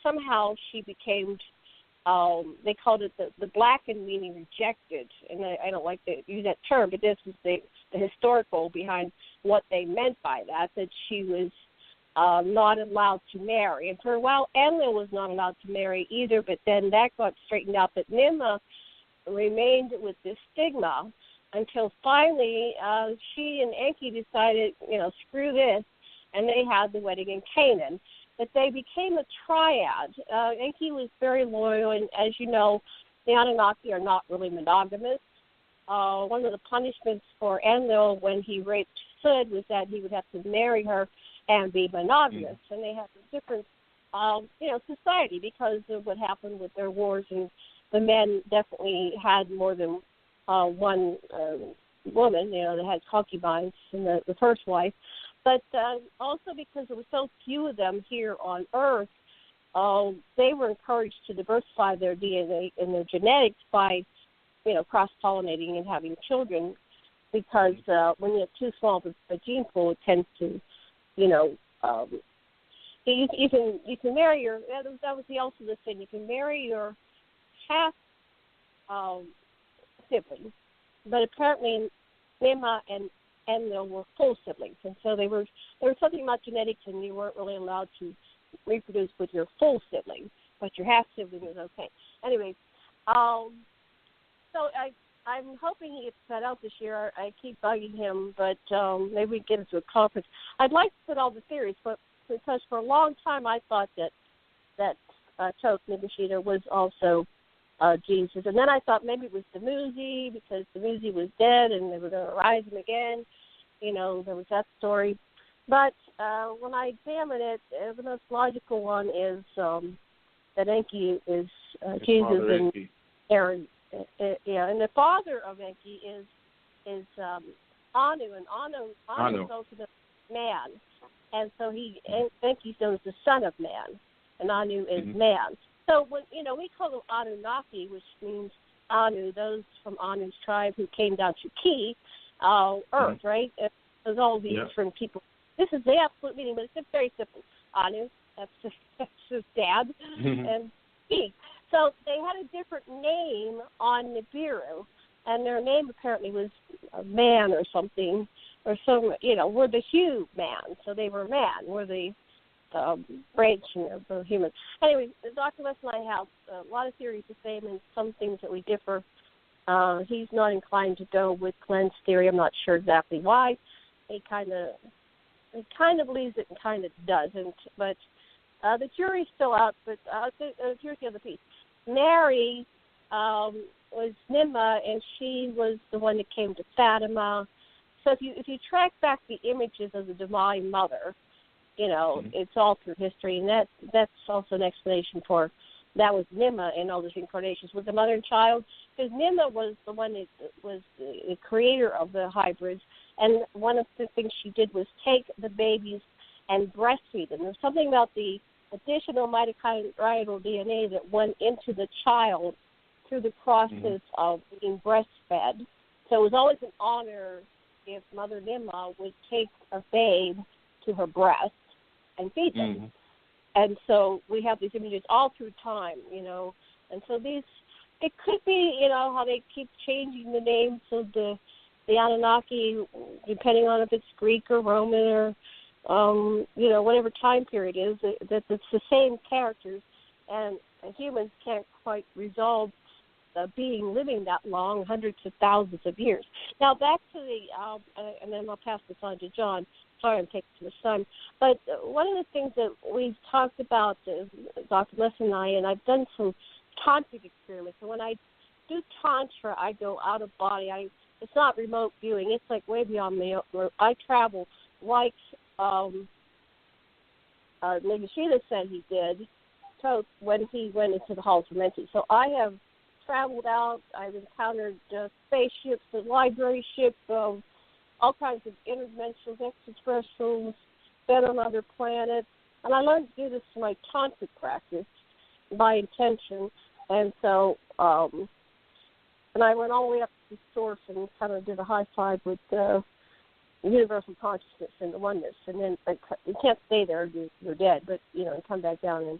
somehow she became, they called it the blackened, meaning rejected. And I don't like to use that term, but this is the historical behind what they meant by that she was not allowed to marry. And for a while, Enlil was not allowed to marry either, but then that got straightened out. But Nimma remained with this stigma until finally she and Enki decided, screw this, and they had the wedding in Canaan. But they became a triad. Enki was very loyal, and as you know, the Anunnaki are not really monogamous. One of the punishments for Enlil when he raped Sud was that he would have to marry her and be monogamous. And they had a different, society because of what happened with their wars, and the men definitely had more than one woman, they had concubines in the first wife. But also because there were so few of them here on Earth, they were encouraged to diversify their DNA and their genetics by, cross-pollinating and having children, because when you have too small of a gene pool, it tends to, you can marry your, that was also the thing, you can marry your half siblings, but apparently Mima and Enlil were full siblings, and so there was something about genetics, and you weren't really allowed to reproduce with your full sibling, but your half sibling was okay. Anyway, so I'm hoping he gets that out this year. I keep bugging him, but maybe we can get into a conference. I'd like to put all the theories, but because for a long time I thought that Toth Nagashita was also Jesus, and then I thought maybe it was Dumuzi, because Dumuzi was dead and they were going to rise him again. There was that story. But when I examine it, the most logical one is that Enki is Jesus and Aaron. And the father of Enki is Anu, and Anu is ultimate man, and so Enki's known as the son of man, and Anu is man. So when we call them Anunnaki, which means Anu, those from Anu's tribe who came down to Ki, Earth, right? There's all these different people. This is the absolute meaning, but it's very simple. Anu, that's his dad, and Ki. So they had a different name on Nibiru, and their name apparently was man or something, or some, we're the Hugh man, so they were man. We're the branch of the human. Anyway, Dr. West and I have a lot of theories the same, and some things that we differ. He's not inclined to go with Glenn's theory. I'm not sure exactly why. He kind of believes it and kind of doesn't. But the jury's still out. But here's the other piece. Mary was Nimma, and she was the one that came to Fatima. So if you track back the images of the Divine Mother, it's all through history, and that's also an explanation for that was Nimma in all those incarnations with the mother and child, because Nimma was the one that was the creator of the hybrids, and one of the things she did was take the babies and breastfeed them. There's something about the additional mitochondrial DNA that went into the child through the process of being breastfed. So it was always an honor if Mother Nimma would take a babe to her breast and feed them. And so we have these images all through time, and so these, it could be, how they keep changing the names of the Anunnaki, depending on if it's Greek or Roman or, whatever time period it is, that it's the same characters, and humans can't quite resolve living that long, hundreds of thousands of years. Now back to and then I'll pass this on to John. Sorry, I'm taking too much time. But one of the things that we've talked about, Dr. Les and I, and I've done some tantric experiments. And when I do tantra, I go out of body. It's not remote viewing. It's like way beyond me. I travel like Nagashita said he did, when he went into the halls of Menti. So I have traveled out. I've encountered spaceships, the library ship, all kinds of interdimensionals, extraterrestrials, been on other planets. And I learned to do this in my tantric practice by intention. And so, and I went all the way up to the source and kind of did a high five with universal consciousness and the oneness. And then you can't stay there, you're dead, but, and come back down in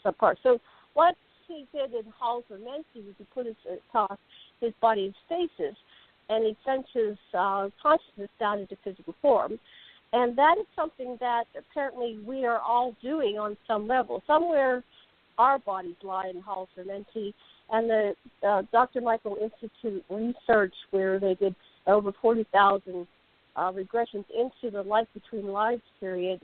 some parts. So what he did in Halls of Menti was he put his body in stasis, and he sent his consciousness down into physical form. And that is something that apparently we are all doing on some level. Somewhere our bodies lie in Halls of Menti, and the Dr. Michael Institute research, where they did over 40,000 regressions into the life between lives period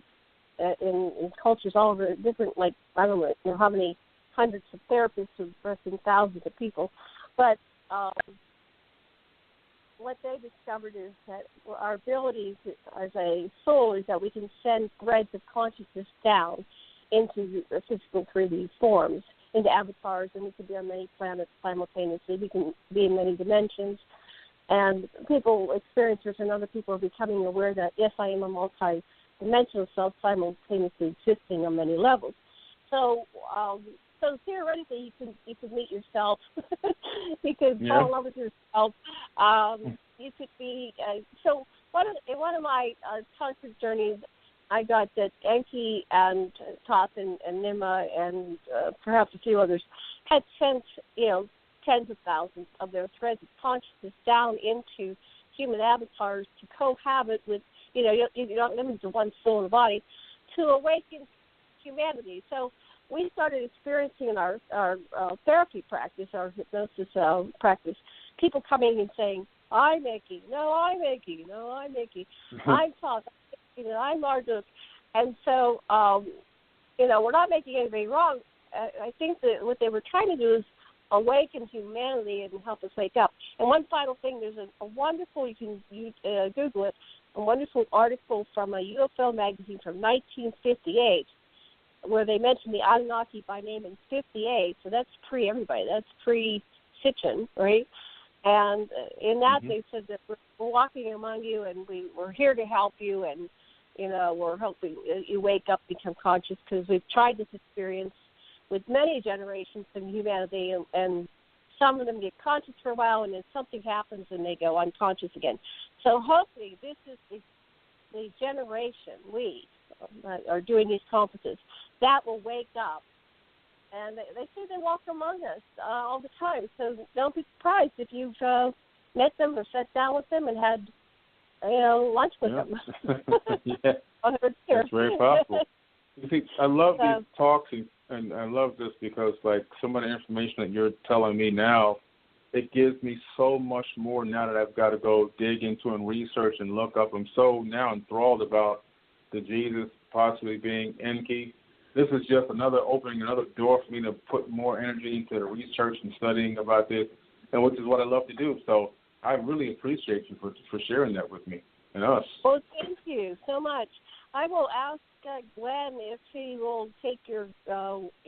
in cultures all over different, I don't know how many hundreds of therapists who've addressing thousands of people. But what they discovered is that our abilities as a soul is that we can send threads of consciousness down into the physical 3D forms, into avatars, and we can be on many planets simultaneously. We can be in many dimensions. And people, experiencers and other people are becoming aware that, yes, I am a multi-dimensional self simultaneously existing on many levels. So theoretically, you could meet yourself. You could fall in love with yourself. You could be. So one of my conscious journeys, I got that Enki and Thoth and Nima and perhaps a few others had sent, tens of thousands of their threads of consciousness down into human avatars to cohabit with, you're not limited to one soul in the body, to awaken humanity. So we started experiencing in our therapy practice, our hypnosis practice, people coming and saying, I'm Enki, no, I'm Enki, no, I'm Enki, I'm Thoth, I'm Marduk. And so, we're not making anybody wrong. I think that what they were trying to do is awaken humanity and help us wake up. And one final thing, there's a wonderful, you can Google it, a wonderful article from a UFO magazine from 1958 where they mentioned the Anunnaki by name in 58. So that's pre-everybody. That's pre-Sitchin, right? And in that they said that we're walking among you and we're here to help you and, we're helping you wake up, become conscious, because we've tried this experience with many generations of humanity, and some of them get conscious for a while, and then something happens, and they go unconscious again. So hopefully this is the generation, we are doing these conferences, that will wake up. And they say they walk among us all the time, so don't be surprised if you've met them or sat down with them and had, lunch with them. Yeah, that's very possible. You see, I love these talks, and I love this because, like, some of the information that you're telling me now, it gives me so much more now that I've got to go dig into and research and look up. I'm so now enthralled about the Jesus possibly being Enki. This is just another opening, another door for me to put more energy into the research and studying about this, and which is what I love to do. So I really appreciate you for sharing that with me and us. Well, thank you so much. I will ask Glenn if he will take your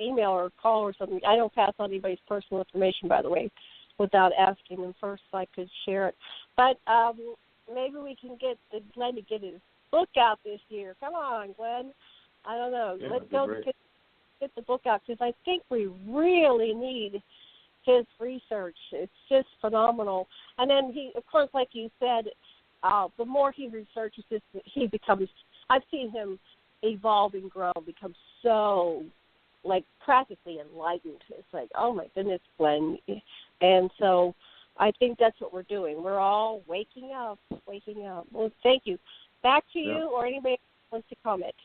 email or call or something. I don't pass on anybody's personal information, by the way, without asking them first so I could share it. But maybe we can get Glenn to get his book out this year. Come on, Glenn. I don't know. Yeah, let's go get the book out, because I think we really need his research. It's just phenomenal. And then he, of course, like you said, the more he researches this, he becomes, I've seen him evolve and grow, become so, like, practically enlightened. It's like, oh, my goodness, Glenn. And so I think that's what we're doing. We're all waking up. Well, thank you. Back to you or anybody who wants to comment.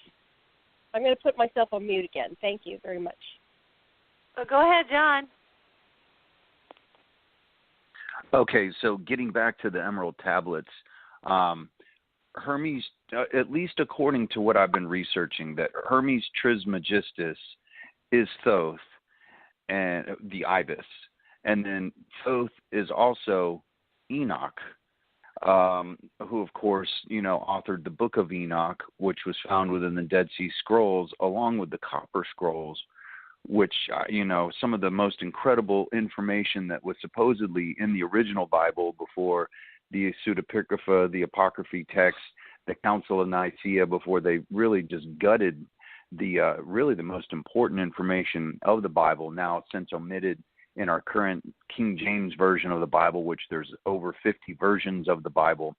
I'm going to put myself on mute again. Thank you very much. Go ahead, John. Okay, so getting back to the Emerald Tablets, Hermes, at least according to what I've been researching, that Hermes Trismegistus is Thoth and the ibis, and then Thoth is also Enoch, who, of course, authored the Book of Enoch, which was found within the Dead Sea Scrolls, along with the Copper Scrolls, which, some of the most incredible information that was supposedly in the original Bible before the Pseudepigrapha, the Apocryphy text, the Council of Nicaea, before they really just gutted the most important information of the Bible, now since omitted in our current King James version of the Bible, which there's over 50 versions of the Bible.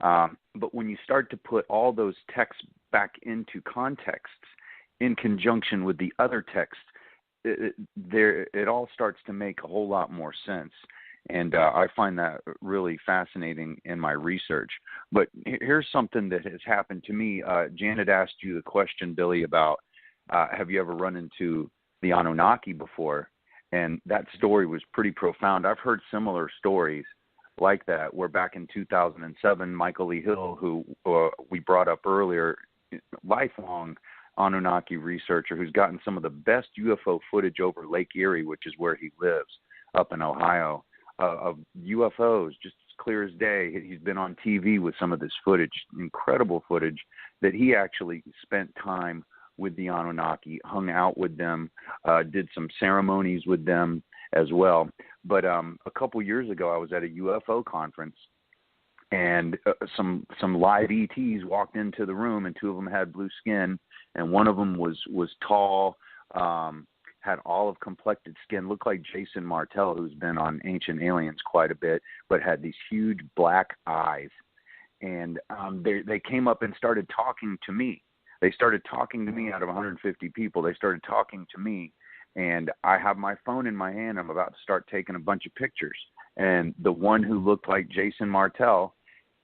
But when you start to put all those texts back into contexts in conjunction with the other texts, it all starts to make a whole lot more sense. And I find that really fascinating in my research. But here's something that has happened to me. Janet asked you the question, Billy, about have you ever run into the Anunnaki before? And that story was pretty profound. I've heard similar stories like that, where back in 2007, Michael Lee Hill, who we brought up earlier, lifelong Anunnaki researcher who's gotten some of the best UFO footage over Lake Erie, which is where he lives, up in Ohio, of UFOs, just as clear as day. He's been on TV with some of this footage, incredible footage, that he actually spent time with the Anunnaki, hung out with them, did some ceremonies with them as well. But a couple years ago, I was at a UFO conference, and some live ETs walked into the room, and two of them had blue skin, and one of them was tall, had olive complected skin, looked like Jason Martell, who's been on Ancient Aliens quite a bit, but had these huge black eyes. And they came up and started talking to me. They started talking to me out of 150 people. They started talking to me, and I have my phone in my hand. I'm about to start taking a bunch of pictures. And the one who looked like Jason Martell,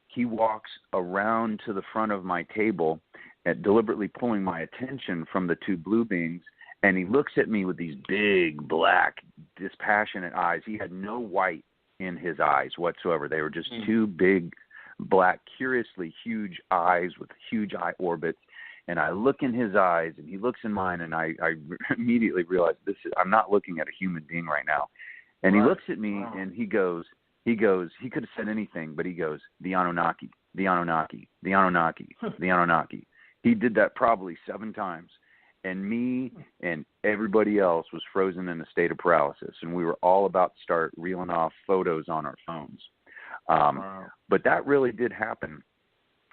he walks around to the front of my table and deliberately pulling my attention from the two blue beings. And he looks at me with these big, black, dispassionate eyes. He had no white in his eyes whatsoever. They were just two big, black, curiously huge eyes with huge eye orbits. And I look in his eyes, and he looks in mine, and I immediately realize I'm not looking at a human being right now. And he looks at me, and he goes, he could have said anything, but he goes, the Anunnaki, the Anunnaki, the Anunnaki, the Anunnaki. He did that probably 7 times. And me and everybody else was frozen in a state of paralysis, and we were all about to start reeling off photos on our phones. But that really did happen,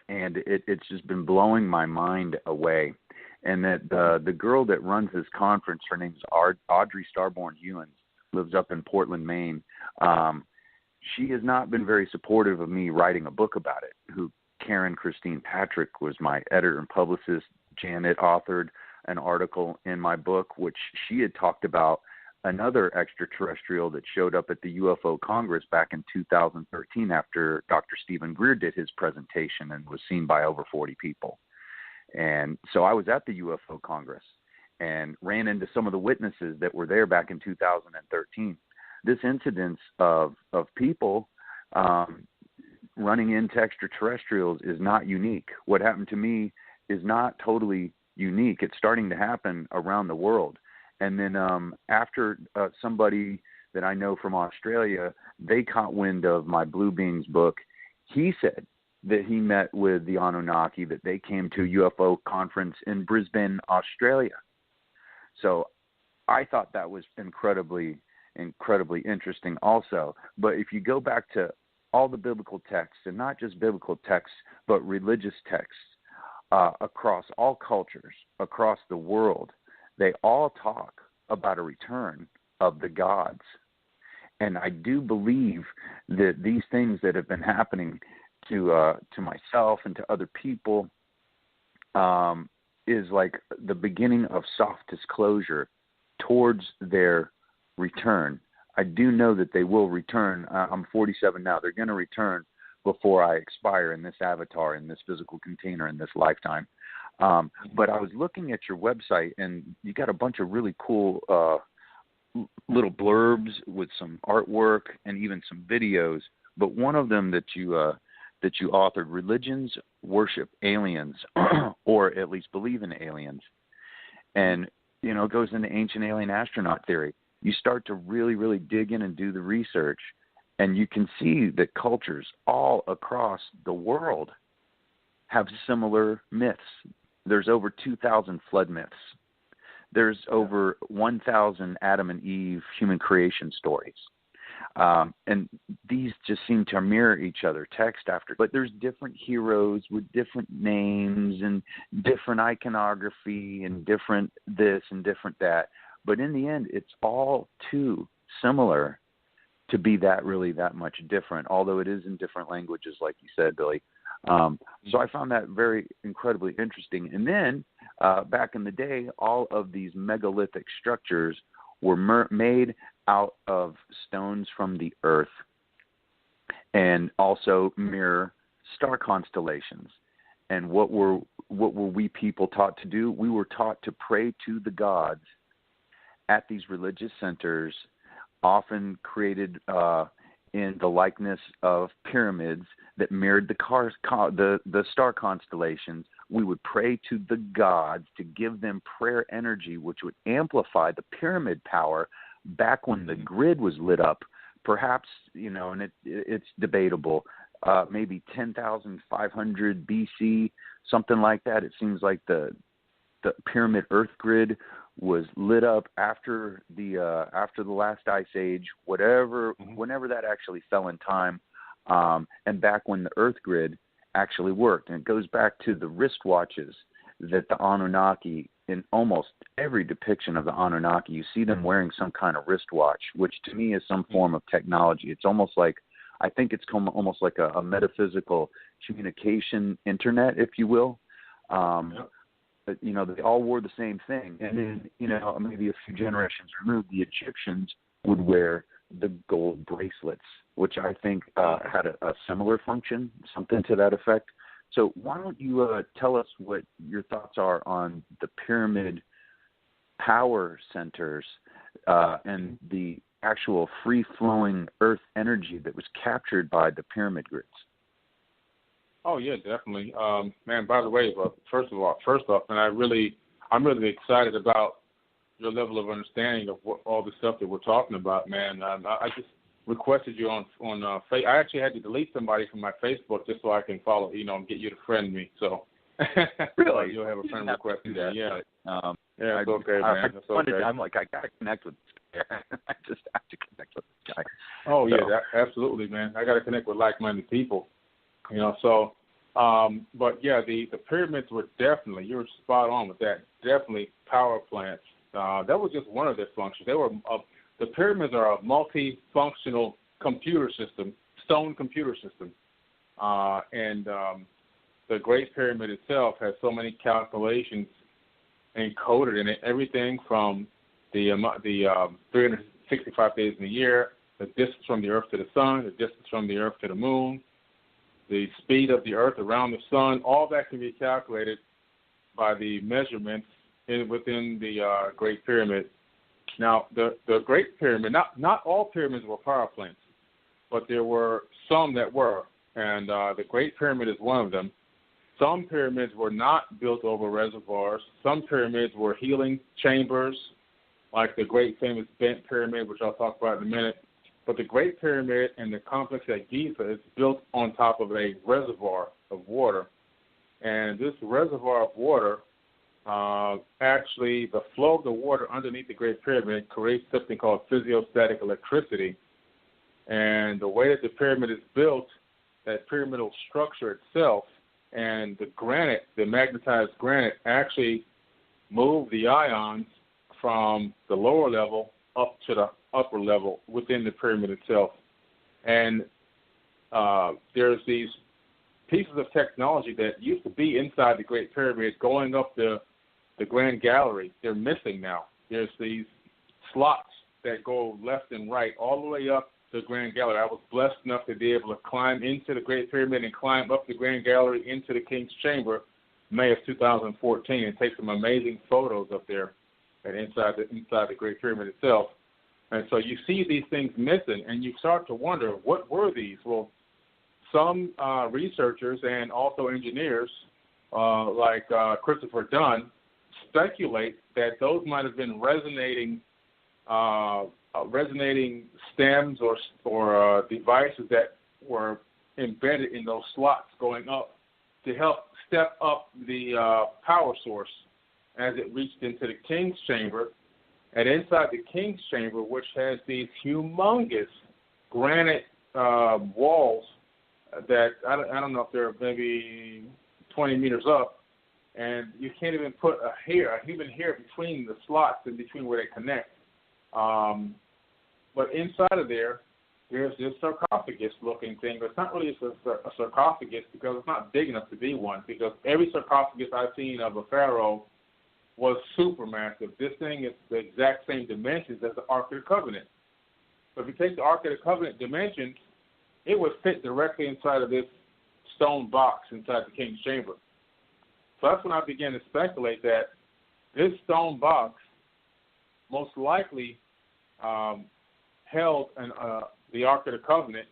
and it's just been blowing my mind away. And that the girl that runs this conference, her name's Audrey Starborn-Hewins, lives up in Portland, Maine. She has not been very supportive of me writing a book about it. Karen Christine Patrick was my editor and publicist. Janet authored an article in my book, which she had talked about another extraterrestrial that showed up at the UFO Congress back in 2013 after Dr. Stephen Greer did his presentation and was seen by over 40 people. And so I was at the UFO Congress and ran into some of the witnesses that were there back in 2013. This incidence of people running into extraterrestrials is not unique. What happened to me is not totally unique. It's starting to happen around the world. And then after somebody that I know from Australia, they caught wind of my Blue Beings book. He said that he met with the Anunnaki, that they came to a UFO conference in Brisbane, Australia. So I thought that was incredibly interesting also. But if you go back to all the biblical texts, and not just biblical texts, but religious texts, across all cultures, across the world, they all talk about a return of the gods. And I do believe that these things that have been happening to myself and to other people is like the beginning of soft disclosure towards their return. I do know that they will return. I'm 47 now. They're going to return before I expire in this avatar, in this physical container, in this lifetime. But I was looking at your website, and you got a bunch of really cool little blurbs with some artwork and even some videos. But one of them that you authored, Religions Worship Aliens, or at least believe in aliens. And, it goes into ancient alien astronaut theory. You start to really, really dig in and do the research, and you can see that cultures all across the world have similar myths. There's over 2,000 flood myths. There's over 1,000 Adam and Eve human creation stories. And these just seem to mirror each other, text after. But there's different heroes with different names and different iconography and different this and different that. But in the end, it's all too similar to be that much different, although it is in different languages, like you said, Billy. So I found that very incredibly interesting. And then back in the day, all of these megalithic structures were made out of stones from the earth and also mirror star constellations. And what were we people taught to do? We were taught to pray to the gods at these religious centers, often created in the likeness of pyramids that mirrored the star constellations. We would pray to the gods to give them prayer energy, which would amplify the pyramid power back when the grid was lit up. Perhaps, and it's debatable, maybe 10,500 BC, something like that. It seems like the pyramid Earth grid was lit up after the last ice age, whenever that actually fell in time, and back when the Earth grid actually worked. And it goes back to the wristwatches that the Anunnaki in almost every depiction of the Anunnaki, you see them wearing some kind of wristwatch, which to me is some form of technology. It's almost like, I think it's almost like a metaphysical communication internet, if you will. But, you know, they all wore the same thing. And then, you know, maybe a few generations removed, the Egyptians would wear the gold bracelets, which I think had a similar function, something to that effect. So why don't you tell us what your thoughts are on the pyramid power centers and the actual free-flowing Earth energy that was captured by the pyramid grids? Oh yeah, definitely, man. By the way, first off, and I'm really excited about your level of understanding of all the stuff that we're talking about, man. I just requested you on Facebook. I actually had to delete somebody from my Facebook just so I can follow, you know, and get you to friend me. So really, you'll have a friend request. That, yeah, but, yeah, it's okay, man. It's okay. I'm like, I gotta connect with this guy. I just have to connect with this guy. Oh so. Yeah, absolutely, man. I got to connect with like-minded people. You know, so. But yeah, the pyramids were definitely, you were spot on with that. Definitely power plants. That was just one of their functions. They were the pyramids are a multifunctional computer system, stone computer system, and the Great Pyramid itself has so many calculations encoded in it. Everything from the 365 days in a year, the distance from the Earth to the Sun, the distance from the Earth to the Moon, the speed of the Earth around the Sun, all that can be calculated by the measurements within the Great Pyramid. Now, the Great Pyramid, not all pyramids were power plants, but there were some that were, and the Great Pyramid is one of them. Some pyramids were not built over reservoirs. Some pyramids were healing chambers, like the great famous Bent Pyramid, which I'll talk about in a minute. But the Great Pyramid and the complex at Giza is built on top of a reservoir of water. And this reservoir of water, actually, the flow of the water underneath the Great Pyramid creates something called physiostatic electricity. And the way that the pyramid is built, that pyramidal structure itself, and the granite, the magnetized granite, actually move the ions from the lower level up to the upper level within the pyramid itself. And there's these pieces of technology that used to be inside the Great Pyramid going up the Grand Gallery. They're missing now. There's these slots that go left and right all the way up the Grand Gallery. I was blessed enough to be able to climb into the Great Pyramid and climb up the Grand Gallery into the King's Chamber May of 2014 and take some amazing photos up there and inside the Great Pyramid itself. And so you see these things missing, and you start to wonder, what were these? Well, some researchers and also engineers like Christopher Dunn speculate that those might have been resonating stems or devices that were embedded in those slots going up to help step up the power source as it reached into the King's Chamber. And inside the King's Chamber, which has these humongous granite walls that I don't know if they're maybe 20 meters up, and you can't even put a human hair between the slots and between where they connect. But inside of there's this sarcophagus-looking thing. But it's not really a sarcophagus because it's not big enough to be one, because every sarcophagus I've seen of a pharaoh was super massive. This thing is the exact same dimensions as the Ark of the Covenant. So if you take the Ark of the Covenant dimensions, it would fit directly inside of this stone box inside the King's Chamber. So that's when I began to speculate that this stone box most likely held the Ark of the Covenant,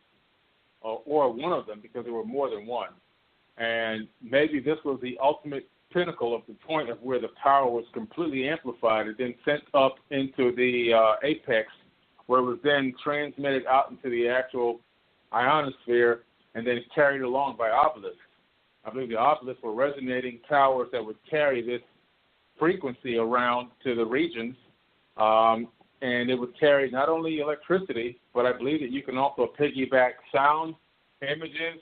or one of them, because there were more than one. And maybe this was the ultimate pinnacle of the point of where the power was completely amplified and then sent up into the apex, where it was then transmitted out into the actual ionosphere and then carried along by obelisks. I believe the obelisks were resonating towers that would carry this frequency around to the regions, and it would carry not only electricity, but I believe that you can also piggyback sound, images,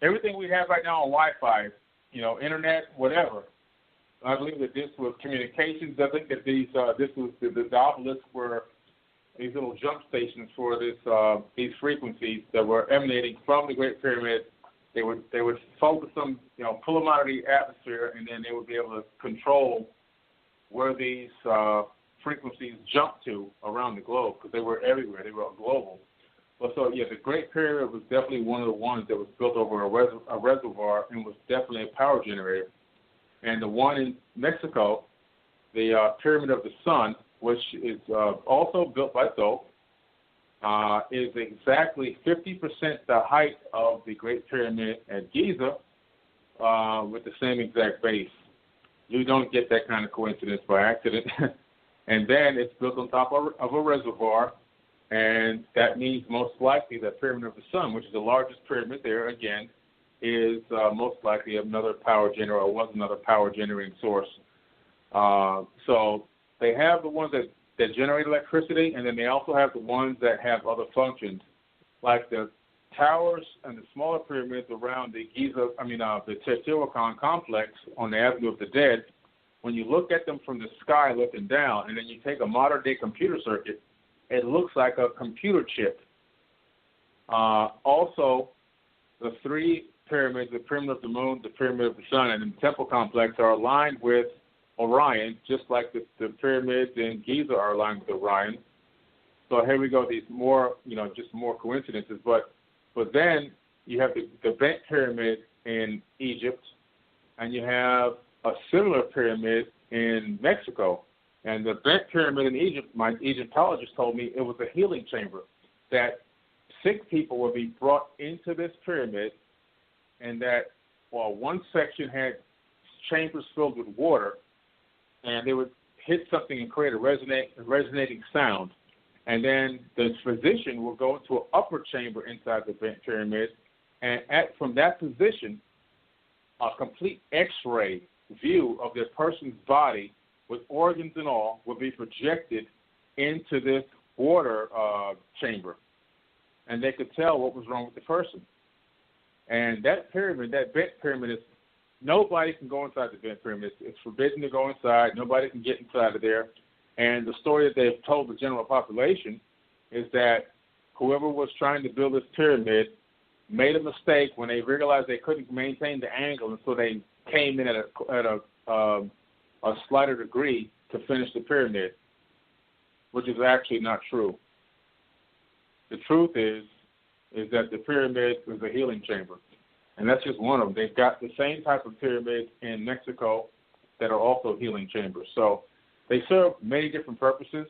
everything we have right now on Wi-Fi, internet, whatever. I believe that this was communications. I think that these the obelisks were these little jump stations for these frequencies that were emanating from the Great Pyramid. They would focus them, pull them out of the atmosphere, and then they would be able to control where these frequencies jumped to around the globe, because they were everywhere. They were global. But so, the Great Pyramid was definitely one of the ones that was built over a reservoir and was definitely a power generator. And the one in Mexico, the Pyramid of the Sun, which is also built by Thoth, is exactly 50% the height of the Great Pyramid at Giza, with the same exact base. You don't get that kind of coincidence by accident. And then it's built on top of a reservoir, and that means most likely that Pyramid of the Sun, which is the largest pyramid there, again, is most likely another power generator, or was another power generating source. So they have the ones that generate electricity, and then they also have the ones that have other functions, like the towers and the smaller pyramids around the Giza, the Teotihuacan complex on the Avenue of the Dead. When you look at them from the sky looking down, and then you take a modern-day computer circuit, it looks like a computer chip. Also, the three pyramids, the Pyramid of the Moon, the Pyramid of the Sun, and the Temple Complex are aligned with Orion, just like the pyramids in Giza are aligned with Orion. So here we go, these more, just more coincidences. But then you have the Bent Pyramid in Egypt, and you have a similar pyramid in Mexico. And the Bent Pyramid in Egypt, my Egyptologist told me it was a healing chamber, that sick people would be brought into this pyramid, and that one section had chambers filled with water, and they would hit something and create a resonating sound. And then the physician will go into an upper chamber inside the Bent Pyramid, and from that position, a complete X-ray view of this person's body with organs and all will be projected into this water chamber, and they could tell what was wrong with the person. And that pyramid, that Bent Pyramid, is nobody can go inside the Bent Pyramid. It's forbidden to go inside. Nobody can get inside of there. And the story that they've told the general population is that whoever was trying to build this pyramid made a mistake when they realized they couldn't maintain the angle, and so they came in at a slighter degree to finish the pyramid, which is actually not true. The truth is that the pyramid is a healing chamber, and that's just one of them. They've got the same type of pyramids in Mexico that are also healing chambers. So they serve many different purposes,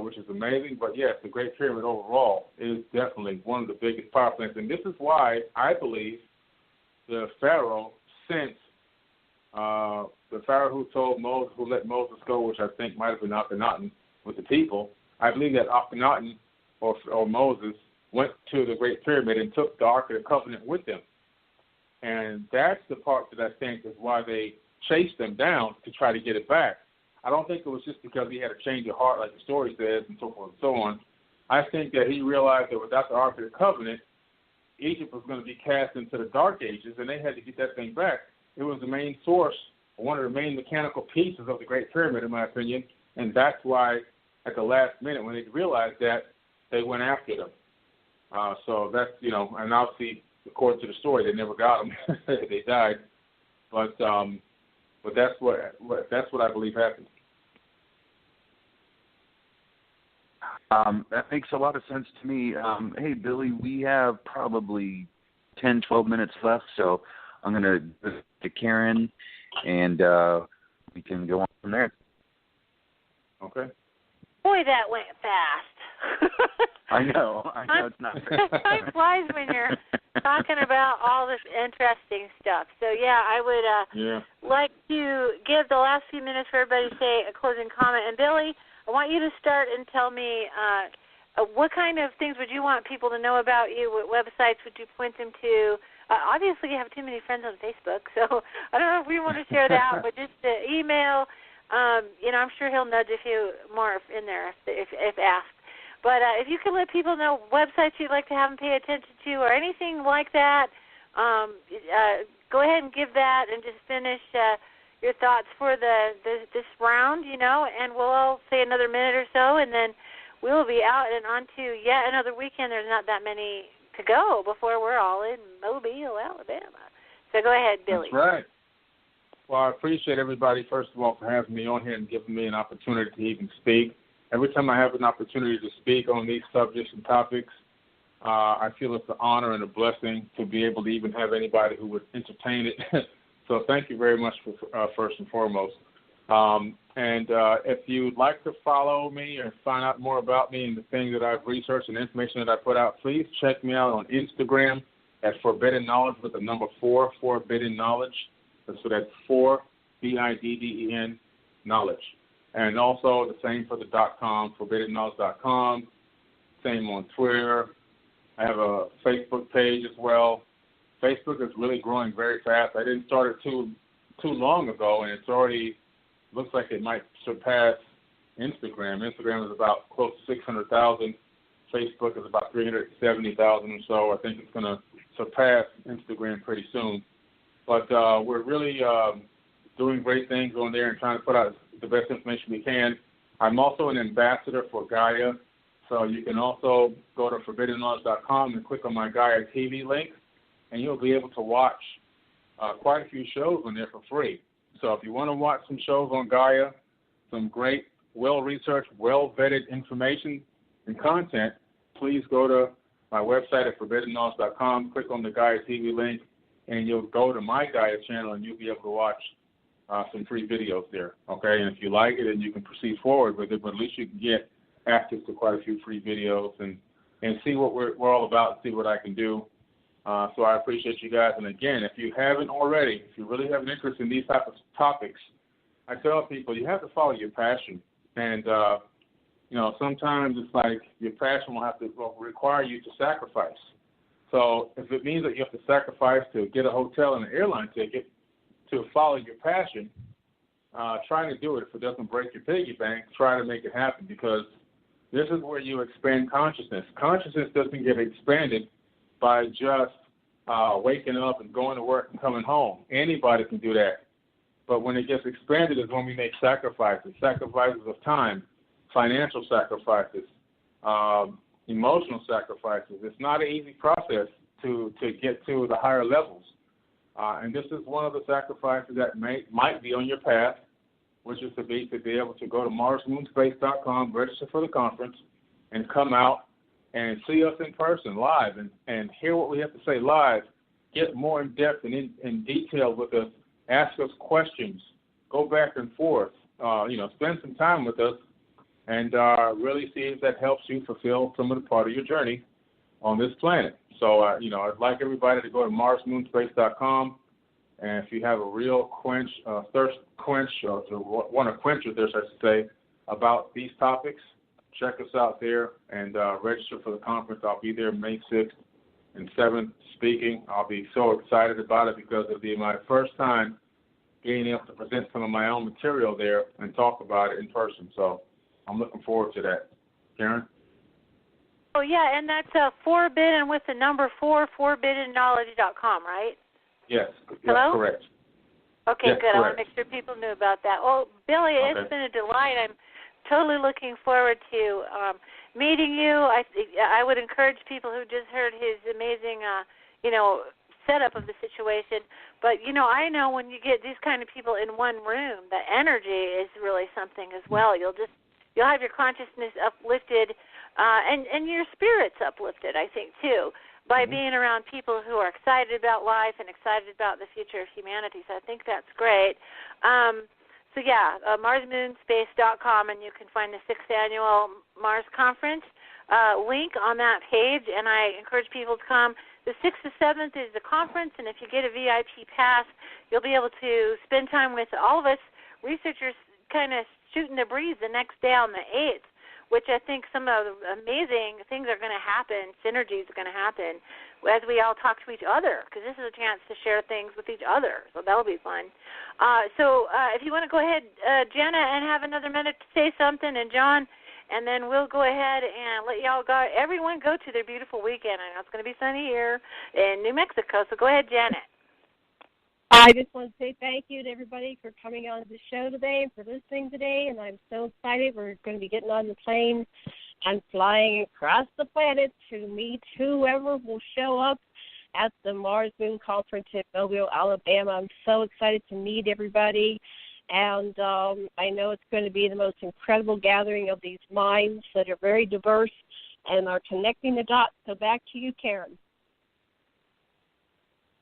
which is amazing. But yes, the Great Pyramid overall is definitely one of the biggest power plants, and this is why I believe the Pharaoh sent the Pharaoh who let Moses go, which I think might have been Akhenaten with the people. I believe that Akhenaten or Moses went to the Great Pyramid and took the Ark of the Covenant with them. And that's the part that I think is why they chased them down to try to get it back. I don't think it was just because he had a change of heart, like the story says, and so forth and so on. I think that he realized that without the Ark of the Covenant, Egypt was going to be cast into the Dark Ages, and they had to get that thing back. It was the main source, one of the main mechanical pieces of the Great Pyramid, in my opinion, and that's why at the last minute, when they realized that, they went after them. So that's, and obviously, according to the story, they never got them. They died. But that's what I believe happened. That makes a lot of sense to me. Hey, Billy, we have probably 10, 12 minutes left, so I'm going to go to Karen, and we can go on from there. Okay. Boy, that went fast. I know it's not fair. Time flies when you're talking about all this interesting stuff. So, I would like to give the last few minutes for everybody to say a closing comment. And, Billy, I want you to start and tell me what kind of things would you want people to know about you? What websites would you point them to? Obviously, you have too many friends on Facebook, so I don't know if we want to share that, but just the email. I'm sure he'll nudge a few more in there if asked. But if you could let people know websites you'd like to have them pay attention to or anything like that, go ahead and give that and just finish, your thoughts for this round, and we'll all say another minute or so, and then we'll be out and on to yet another weekend. There's not that many to go before we're all in Mobile, Alabama. So go ahead, Billy. That's right. Well, I appreciate everybody, first of all, for having me on here and giving me an opportunity to even speak. Every time I have an opportunity to speak on these subjects and topics, I feel it's an honor and a blessing to be able to even have anybody who would entertain it. So thank you very much for first and foremost. And if you'd like to follow me or find out more about me and the things that I've researched and the information that I put out, please check me out on Instagram at Forbidden Knowledge with the number 4, Forbidden Knowledge. So that's 4, BIDDEN, knowledge. And also the same for the .com, forbiddenknowledge.com. Same on Twitter. I have a Facebook page as well. Facebook is really growing very fast. I didn't start it too long ago, and it's already looks like it might surpass Instagram. Instagram is about close to 600,000. Facebook is about 370,000 or so. I think it's going to surpass Instagram pretty soon. But we're really doing great things on there and trying to put out the best information we can. I'm also an ambassador for Gaia, so you can also go to forbiddenknowledge.com and click on my Gaia TV link, and you'll be able to watch quite a few shows on there for free. So if you want to watch some shows on Gaia, some great, well-researched, well-vetted information and content, please go to my website at forbiddenknowledge.com, click on the Gaia TV link, and you'll go to my Gaia channel, and you'll be able to watch some free videos there, okay? And if you like it, then you can proceed forward with it, but at least you can get access to quite a few free videos and see what we're all about and see what I can do. So I appreciate you guys. And, again, if you haven't already, if you really have an interest in these types of topics, I tell people you have to follow your passion. And, sometimes it's like your passion will require you to sacrifice. So if it means that you have to sacrifice to get a hotel and an airline ticket to follow your passion, try to do it. If it doesn't break your piggy bank, try to make it happen, because this is where you expand consciousness. Consciousness doesn't get expanded by just waking up and going to work and coming home. Anybody can do that. But when it gets expanded is when we make sacrifices of time, financial sacrifices, emotional sacrifices. It's not an easy process to get to the higher levels. And this is one of the sacrifices that might be on your path, which is to be able to go to MarsMoonSpace.com, register for the conference, and come out and see us in person, live, and hear what we have to say live, get more in depth and in detail with us, ask us questions, go back and forth, spend some time with us, and really see if that helps you fulfill some of the part of your journey on this planet. So, I'd like everybody to go to MarsMoonSpace.com, and if you have a real thirst quench, or want to quench your thirst, I should say, about these topics, check us out there and register for the conference. I'll be there May 6th and 7th speaking. I'll be so excited about it because it'll be my first time being able to present some of my own material there and talk about it in person. So I'm looking forward to that. Karen? Oh, yeah, and that's forbidden with the number 4, forbiddenknowledge.com, right? Yes. Hello? Correct. Okay, yes, good. Correct. I want to make sure people knew about that. Well, Billy, Okay. It's been a delight. I'm totally looking forward to meeting you. I would encourage people who just heard his amazing, setup of the situation. But, I know when you get these kind of people in one room, the energy is really something as well. You'll have your consciousness uplifted, and your spirits uplifted, I think, too, by being around people who are excited about life and excited about the future of humanity. So I think that's great. MarsMoonSpace.com, and you can find the 6th Annual Mars Conference link on that page, and I encourage people to come. The 6th to 7th is the conference, and if you get a VIP pass, you'll be able to spend time with all of us researchers kind of shooting the breeze the next day on the 8th, which I think some of the amazing things are going to happen, synergies are going to happen as we all talk to each other, because this is a chance to share things with each other, so that'll be fun. So if you want to go ahead, Jenna, and have another minute to say something, and John, and then we'll go ahead and let everyone go to their beautiful weekend. I know it's going to be sunny here in New Mexico, so go ahead, Janet. I just want to say thank you to everybody for coming on the show today and for listening today. And I'm so excited. We're going to be getting on the plane and flying across the planet to meet whoever will show up at the Mars Moon Conference in Mobile, Alabama. I'm so excited to meet everybody. And I know it's going to be the most incredible gathering of these minds that are very diverse and are connecting the dots. So back to you, Karen.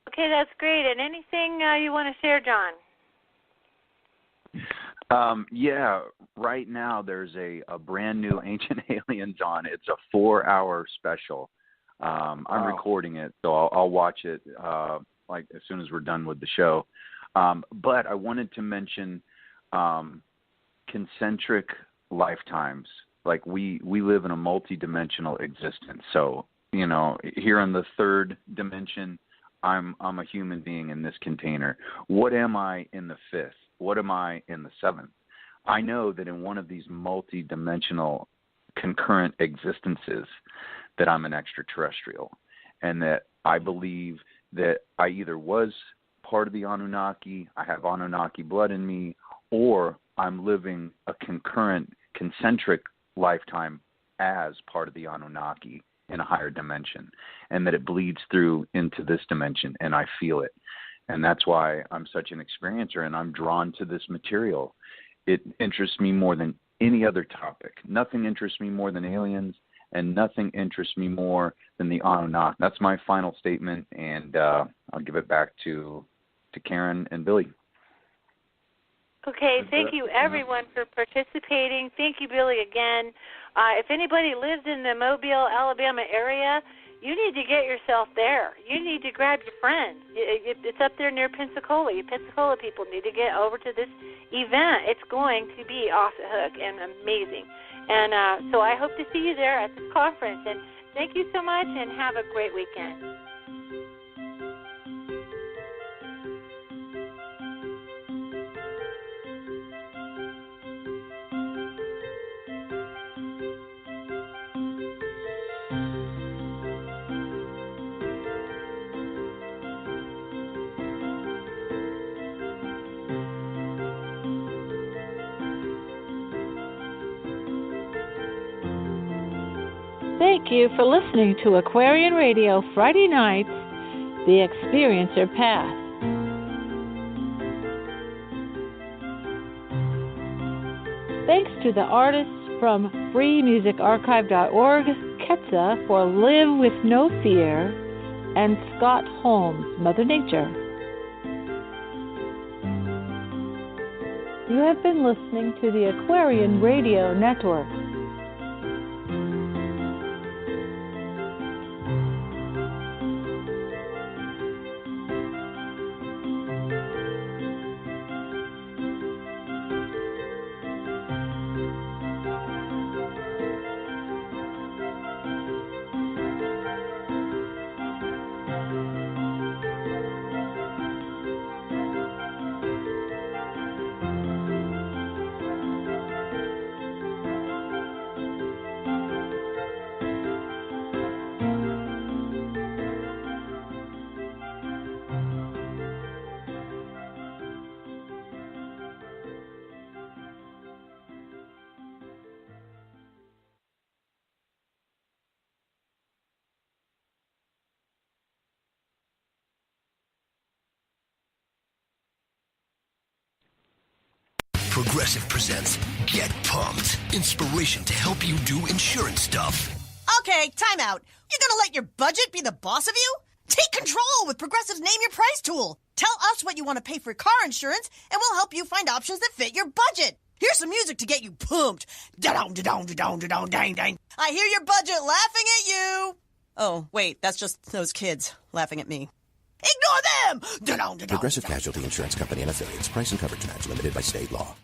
Okay, that's great. And anything you want to share, John? Yeah, right now there's a brand new Ancient Aliens on. It's a 4-hour special. I'm recording it, so I'll watch it like as soon as we're done with the show. But I wanted to mention concentric lifetimes. Like we live in a multi-dimensional existence. So, you know, here in the third dimension, I'm a human being in this container. What am I in the fifth? What am I in the seventh? I know that in one of these multi-dimensional concurrent existences that I'm an extraterrestrial, and that I believe that I either was part of the Anunnaki, I have Anunnaki blood in me, or I'm living a concurrent concentric lifetime as part of the Anunnaki in a higher dimension, and that it bleeds through into this dimension, and I feel it. And that's why I'm such an experiencer, and I'm drawn to this material. It interests me more than any other topic. Nothing interests me more than aliens, and nothing interests me more than the Anunnaki. That's my final statement, and I'll give it back to Karen and Billy. Okay, thank you everyone for participating. Thank you, Billy, again. If anybody lives in the Mobile, Alabama area, you need to get yourself there. You need to grab your friends. It's up there near Pensacola. You Pensacola people need to get over to this event. It's going to be off the hook and amazing. And so I hope to see you there at this conference. And thank you so much, and have a great weekend. Thank you for listening to Aquarian Radio Friday nights, The Experiencer Path. Thanks to the artists from freemusicarchive.org, Ketza for Live With No Fear, and Scott Holmes, Mother Nature. You have been listening to the Aquarian Radio Network. Progressive presents Get Pumped. Inspiration to help you do insurance stuff. Okay, time out. You're gonna let your budget be the boss of you? Take control with Progressive's Name Your Price tool. Tell us what you want to pay for car insurance, and we'll help you find options that fit your budget. Here's some music to get you pumped. Da-dong, da-dong, da-dong, da-dong, dang, dang. I hear your budget laughing at you. Oh, wait, that's just those kids laughing at me. Ignore them! Da-dong, da-dong, Progressive Casualty Insurance Company and affiliates. Price and coverage match limited by state law.